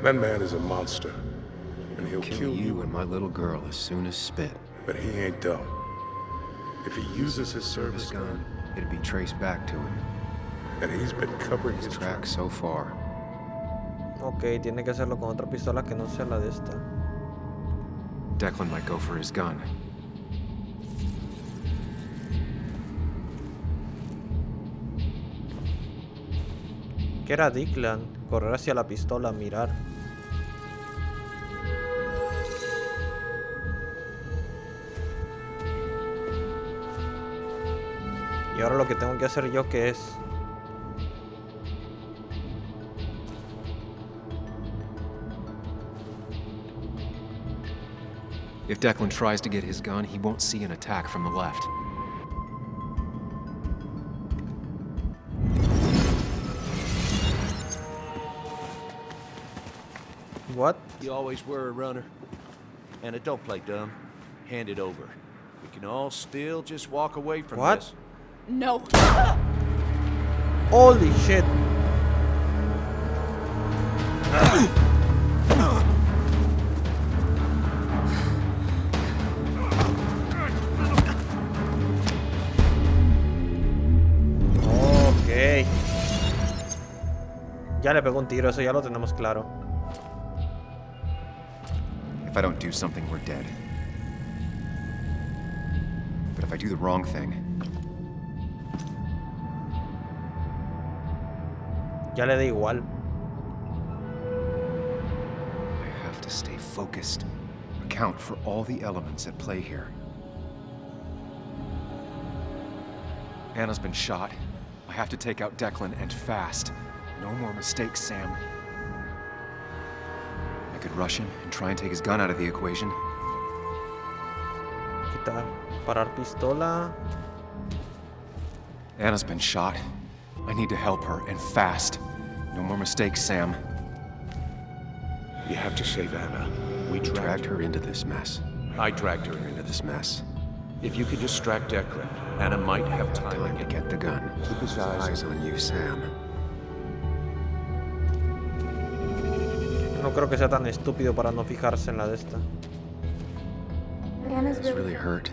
That man is a monster, and he'll Kill you and my little girl as soon as spit. But he ain't dumb. If he uses his service gun, it'll be traced back to him. And he's been covering his tracks so far. Ok, tiene que hacerlo con otra pistola que no sea la de esta. Declan might go for his gun. ¿Qué era Declan? Correr hacia la pistola, mirar. Y ahora lo que tengo que hacer yo, ¿qué es? If Declan tries to get his gun, he won't see an attack from the left. What? You always were a runner. Anna, don't play dumb. Hand it over. We can all still just walk away from this. No. Holy shit. Ok. Ya le pegó un tiro, eso ya lo tenemos claro. If I don't do something, we're dead. But if I do the wrong thing... Ya le da igual. I have to stay focused. Account for all the elements at play here. Anna's been shot. I have to take out Declan, and fast. No more mistakes, Sam. I could rush him and try and take his gun out of the equation. Quitar. Parar pistola. Anna's been shot. I need to help her, and fast. No more mistakes, Sam. You have to save Anna. We dragged her into this mess. I dragged her into this mess. If you could distract Declan, Anna might have time to get the gun. Keep his eyes on you, Sam. No creo que sea tan estúpido para no fijarse en la de esta. Anna's It's really hurt.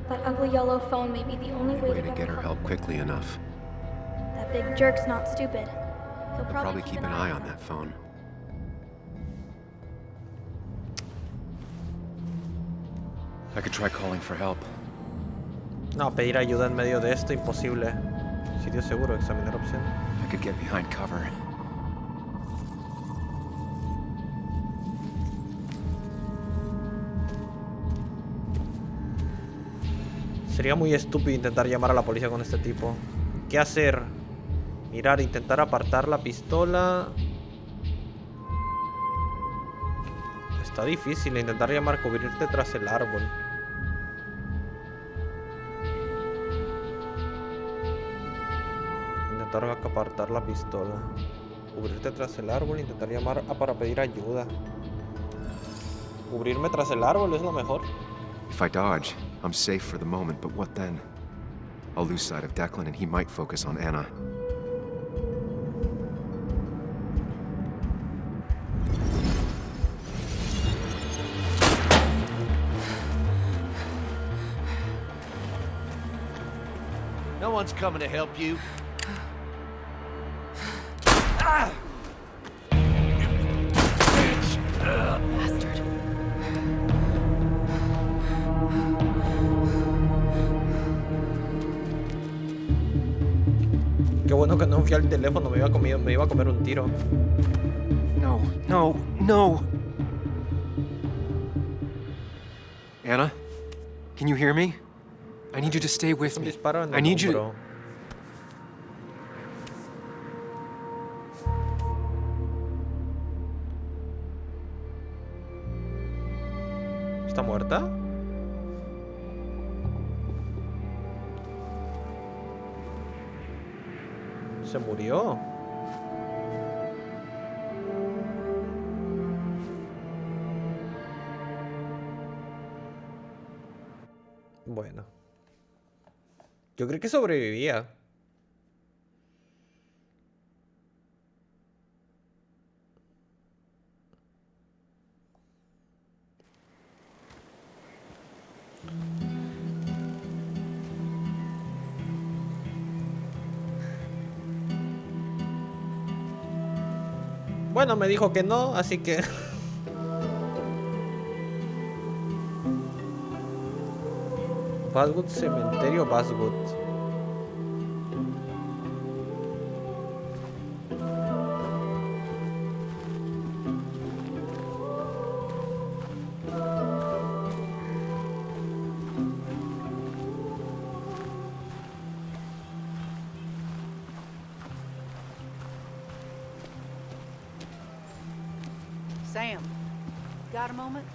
That ugly yellow phone may be the only way to get her help quickly enough. That big jerk's not stupid. He'll I'll probably keep an eye on that phone. I could try calling for help. No, pedir ayuda en medio de esto, imposible. Sitio seguro, examinar opción. I could get behind cover. Sería muy estúpido intentar llamar a la policía con este tipo. ¿Qué hacer? Mirar, intentar apartar la pistola. Está difícil intentar llamar, cubrirte tras el árbol. Intentar apartar la pistola. Cubrirte tras el árbol, intentar llamar para pedir ayuda. Cubrirme tras el árbol es lo mejor. If I dodge, I'm safe for the moment, but what then? I'll lose sight of Declan and he might focus on Anna. No one's coming to help you. Bastard. Qué bueno que no fui al teléfono, me iba a comer un tiro. No, no, no! Anna? Can you hear me? I need you to stay with Un me. disparo en I el need you to... hombro. ¿Está muerta? Se murió. Bueno. Yo creo que sobrevivía. Bueno, me dijo que no, así que... Baswood Cementerio, Baswood. Sam, got a moment?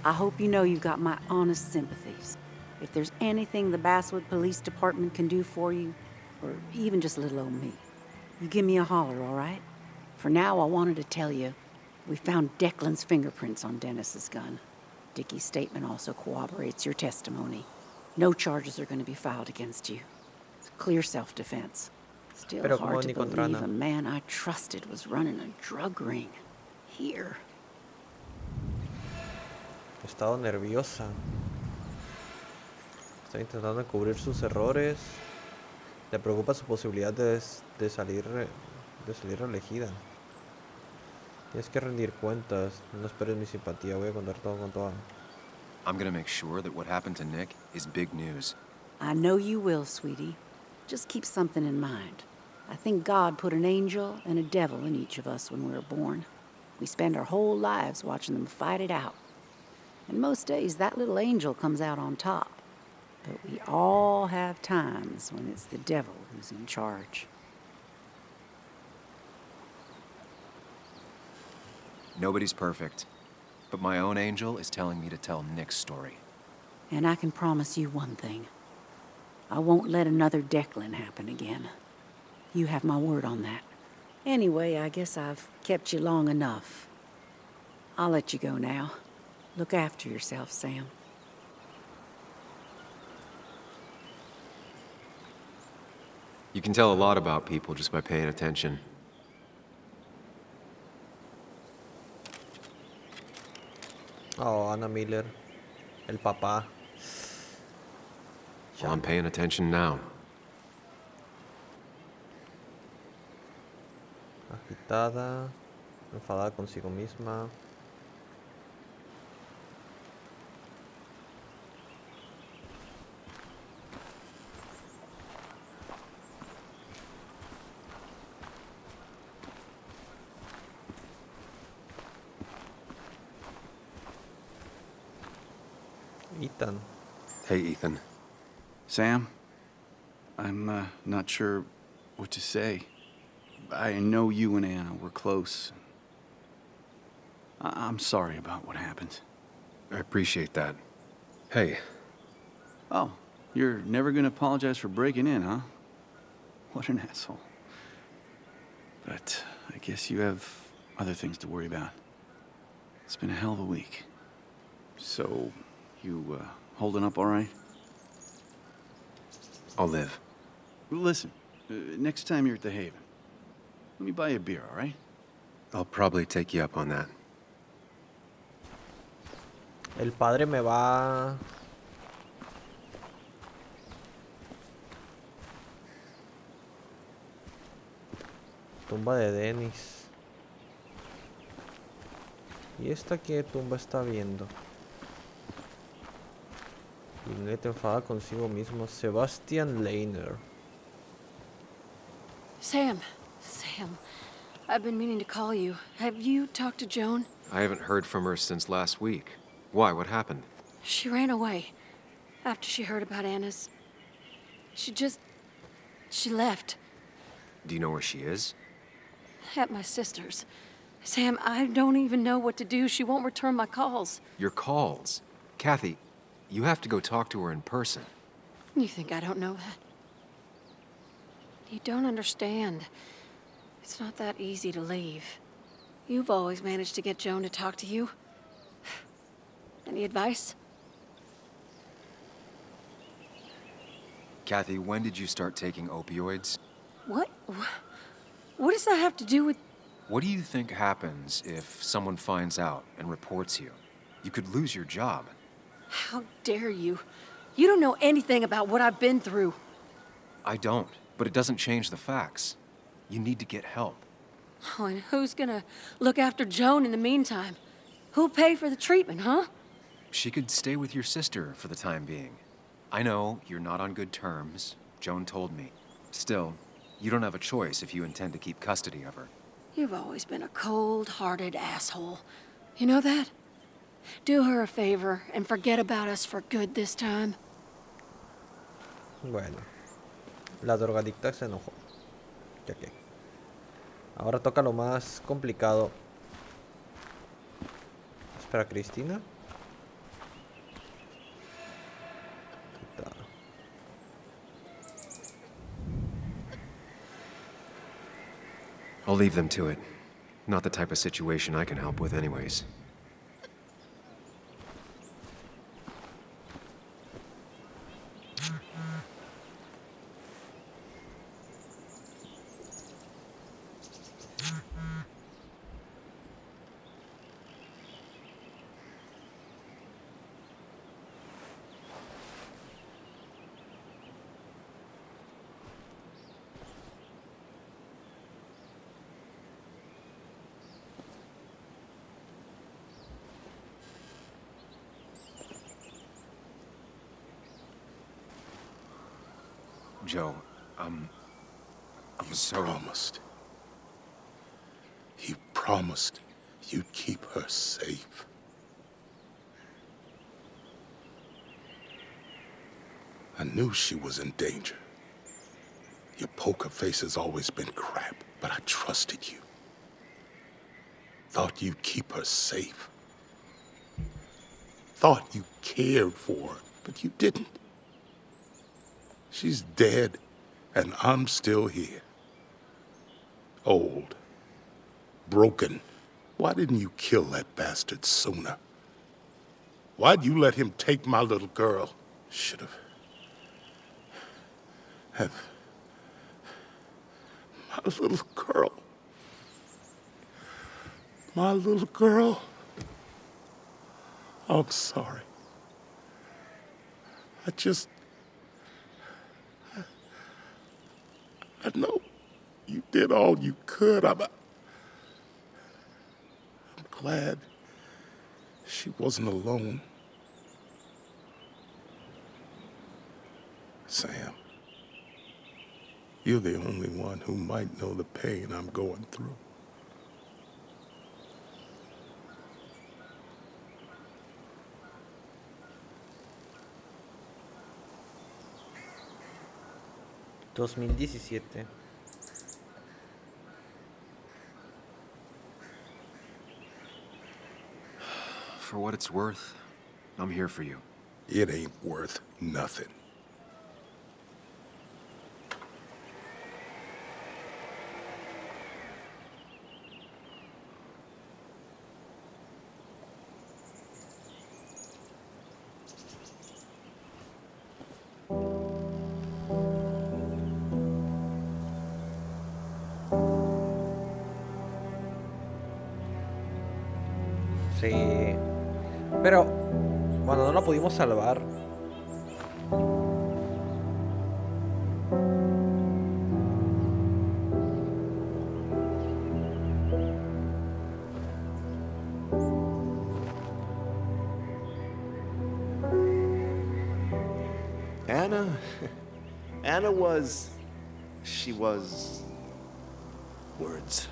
I hope you know you've got my honest sympathies. If there's anything the Basswood Police Department can do for you, or even just little old me, you give me a holler, all right? For now, I wanted to tell you, we found Declan's fingerprints on Dennis's gun. Dickie's statement also corroborates your testimony. No charges are going to be filed against you. It's clear self-defense. Still hard to believe a man I trusted was running a drug ring. Here. He estado nerviosa. Está intentando encubrir sus errores. Le preocupa su posibilidad de salir reelegida. Tienes que rendir cuentas. No esperes mi simpatía. Voy a contar todo con toda. I'm gonna make sure that what happened to Nick is big news. I know you will, sweetie. Just keep something in mind. I think God put an angel and a devil in each of us when we were born. We spend our whole lives watching them fight it out. And most days, that little angel comes out on top. But we all have times when it's the devil who's in charge. Nobody's perfect, but my own angel is telling me to tell Nick's story. And I can promise you one thing. I won't let another Declan happen again. You have my word on that. Anyway, I guess I've kept you long enough. I'll let you go now. Look after yourself, Sam. You can tell a lot about people just by paying attention. Oh, Anna Miller. El papá. Well, I'm paying attention now. Agitada. Enfadada consigo misma. Ethan. Hey, Ethan. Sam, I'm not sure what to say. I know you and Anna were close. I'm sorry about what happened. I appreciate that. Hey. Oh, you're never gonna apologize for breaking in, huh? What an asshole. But I guess you have other things to worry about. It's been a hell of a week. So, you holding up all right? I'll live. Listen, next time you're at the Haven, let me buy you a beer, all right? I'll probably take you up on that. El padre me va Tumba de Dennis. ¿Y esta qué tumba está viendo? Lynette enfada consigo mismo. Sebastian Lehner. Sam, I've been meaning to call you. Have you talked to Joan? I haven't heard from her since last week. Why? What happened? She ran away after she heard about Anna's. She left. Do you know where she is? At my sister's. Sam, I don't even know what to do. She won't return my calls. Your calls? Kathy, you have to go talk to her in person. You think I don't know that? You don't understand. It's not that easy to leave. You've always managed to get Joan to talk to you. Any advice? Kathy, when did you start taking opioids? What? What does that have to do with... What do you think happens if someone finds out and reports you? You could lose your job. How dare you? You don't know anything about what I've been through. I don't, but it doesn't change the facts. You need to get help. Oh, and who's gonna look after Joan in the meantime? Who'll pay for the treatment, huh? She could stay with your sister for the time being. I know you're not on good terms. Joan told me. Still, you don't have a choice if you intend to keep custody of her. You've always been a cold-hearted asshole. You know that? Do her a favor and forget about us for good this time. Bueno, la drogadicta se enojó. Ya que. Ahora toca lo más complicado. Espera, Cristina. I'll leave them to it. Not the type of situation I can help with anyways. Joe, I'm so... You promised you'd keep her safe. I knew she was in danger. Your poker face has always been crap, but I trusted you. Thought you'd keep her safe. Thought you cared for her, but you didn't. She's dead, and I'm still here. Old. Broken. Why didn't you kill that bastard sooner? Why'd you let him take my little girl? Should have... My little girl. My little girl. I'm sorry. I know you did all you could. I'm glad she wasn't alone. Sam, you're the only one who might know the pain I'm going through. ...2017... For what it's worth, I'm here for you. It ain't worth nothing. Sí. Pero cuando no la pudimos salvar. Anna? Anna was... she was... words.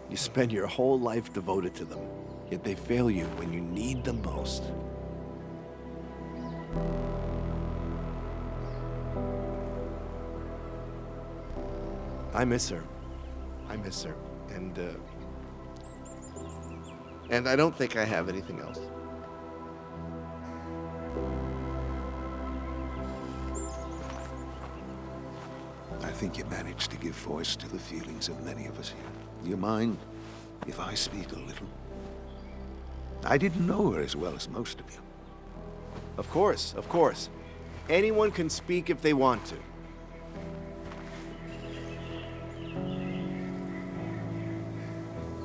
You spend your whole life devoted to them, yet they fail you when you need them most. I miss her. I miss her. And I don't think I have anything else. I think you managed to give voice to the feelings of many of us here. Do you mind if I speak a little? I didn't know her as well as most of you. Of course, of course. Anyone can speak if they want to.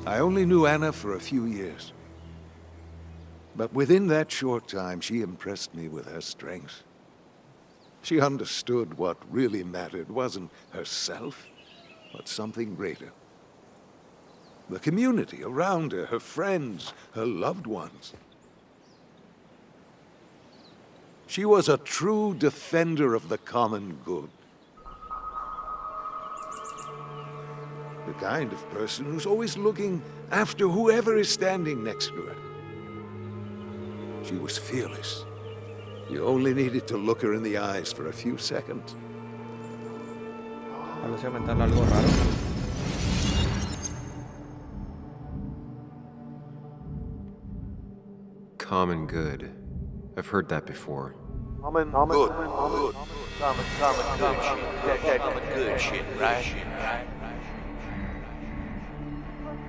I only knew Anna for a few years. But within that short time, she impressed me with her strength. She understood what really mattered wasn't herself, but something greater. The community around her, her friends, her loved ones. She was a true defender of the common good. The kind of person who's always looking after whoever is standing next to her. She was fearless. You only needed to look her in the eyes for a few seconds. Common good. I've heard that before. Good. Common good shit, right?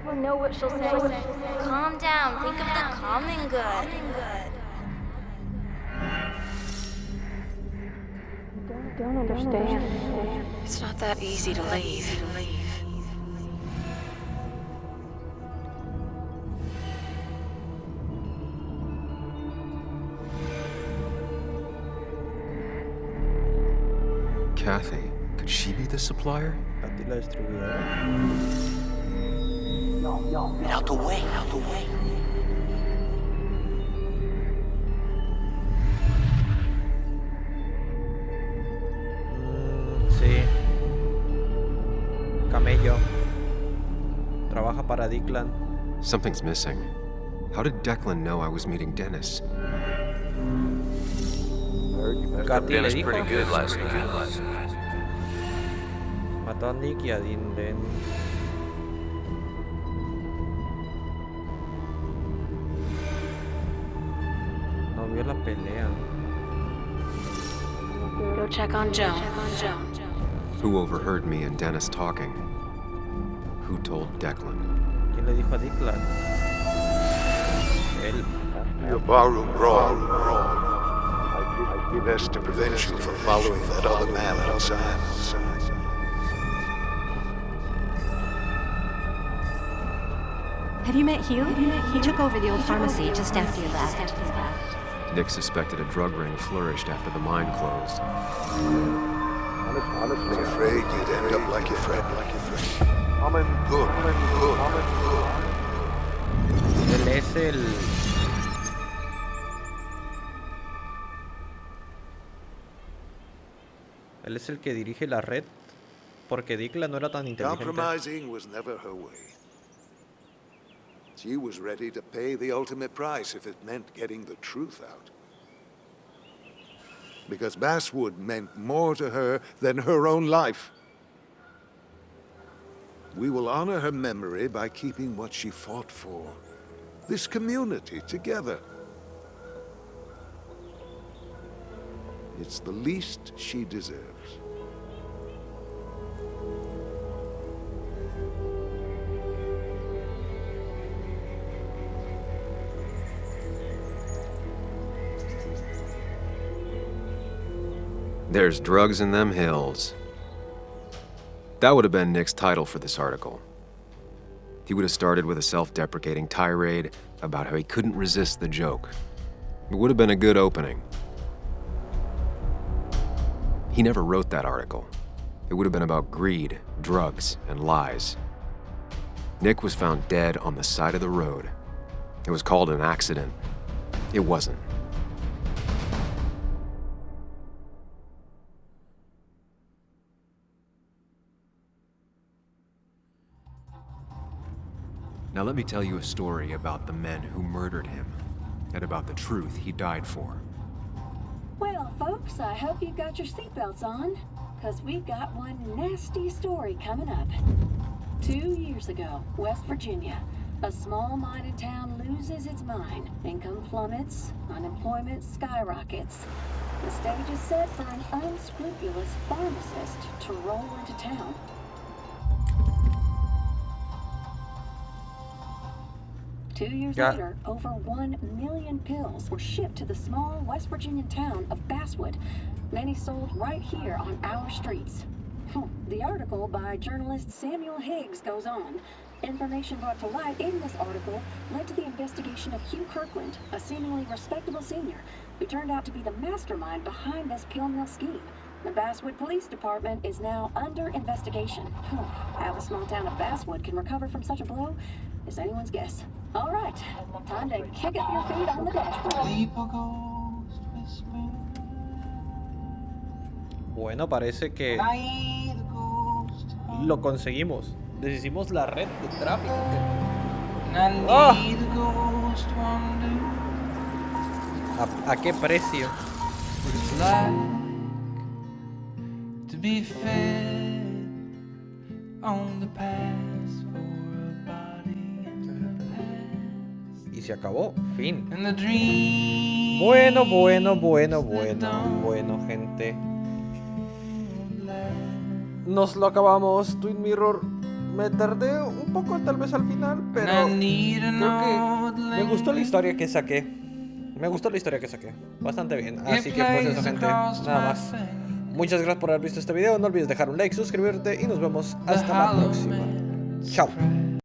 I know what she'll say. Calm down. Think of the common good. I don't understand. It's not that easy to leave. Kathy, could she be the supplier? Out the way, out the way. Sí. Camello. Trabaja para Declan. Something's missing. How did Declan know I was meeting Dennis? Katy le Dennis dijo. pretty good last night. Mató a Nick y a Dean. No vio la pelea. Go check on Joan. Who overheard me and Dennis talking? Who told Declan? ¿Quién le dijo a Declan? Él. Your barroom brawl. I'd be best to prevent you from following that other man outside. Have you met Hugh? He took over the old pharmacy just after you left. Nick suspected a drug ring flourished after the mine closed. I was afraid you'd end up like your friend. Good. Él es el... Él es el que dirige la red, porque Declan no era tan inteligente. Compromising was never her way. She was ready to pay the ultimate price if it meant getting the truth out. Because Basswood meant more to her than her own life. We will honor her memory by keeping what she fought for. This community together. It's the least she deserves. There's drugs in them hills. That would have been Nick's title for this article. He would have started with a self-deprecating tirade about how he couldn't resist the joke. It would have been a good opening. He never wrote that article. It would have been about greed, drugs, and lies. Nick was found dead on the side of the road. It was called an accident. It wasn't. Now let me tell you a story about the men who murdered him, and about the truth he died for. Well, folks, I hope you've got your seatbelts on, because we've got one nasty story coming up. 2 years ago, West Virginia, a small mining town loses its mind. Income plummets, unemployment skyrockets. The stage is set for an unscrupulous pharmacist to roll into town. Two years later, over 1 million pills were shipped to the small West Virginian town of Basswood. Many sold right here on our streets. The article by journalist Samuel Higgs goes on. Information brought to light in this article led to the investigation of Hugh Kirkland, a seemingly respectable senior, who turned out to be the mastermind behind this pill mill scheme. The Basswood Police Department is now under investigation. How the small town of Basswood can recover from such a blow is anyone's guess. All right, time to kick up your feet on the dashboard. Bueno, parece que lo conseguimos. Deshicimos la red de tráfico. ¡Oh! ¿A qué precio? Y se acabó, fin. Bueno, gente. Nos lo acabamos, Twin Mirror. Me tardé un poco tal vez al final, pero creo que me gustó la historia que saqué. Bastante bien. Así que pues eso, gente, nada más. Muchas gracias por haber visto este video. No olvides dejar un like, suscribirte y nos vemos hasta la próxima. Chao.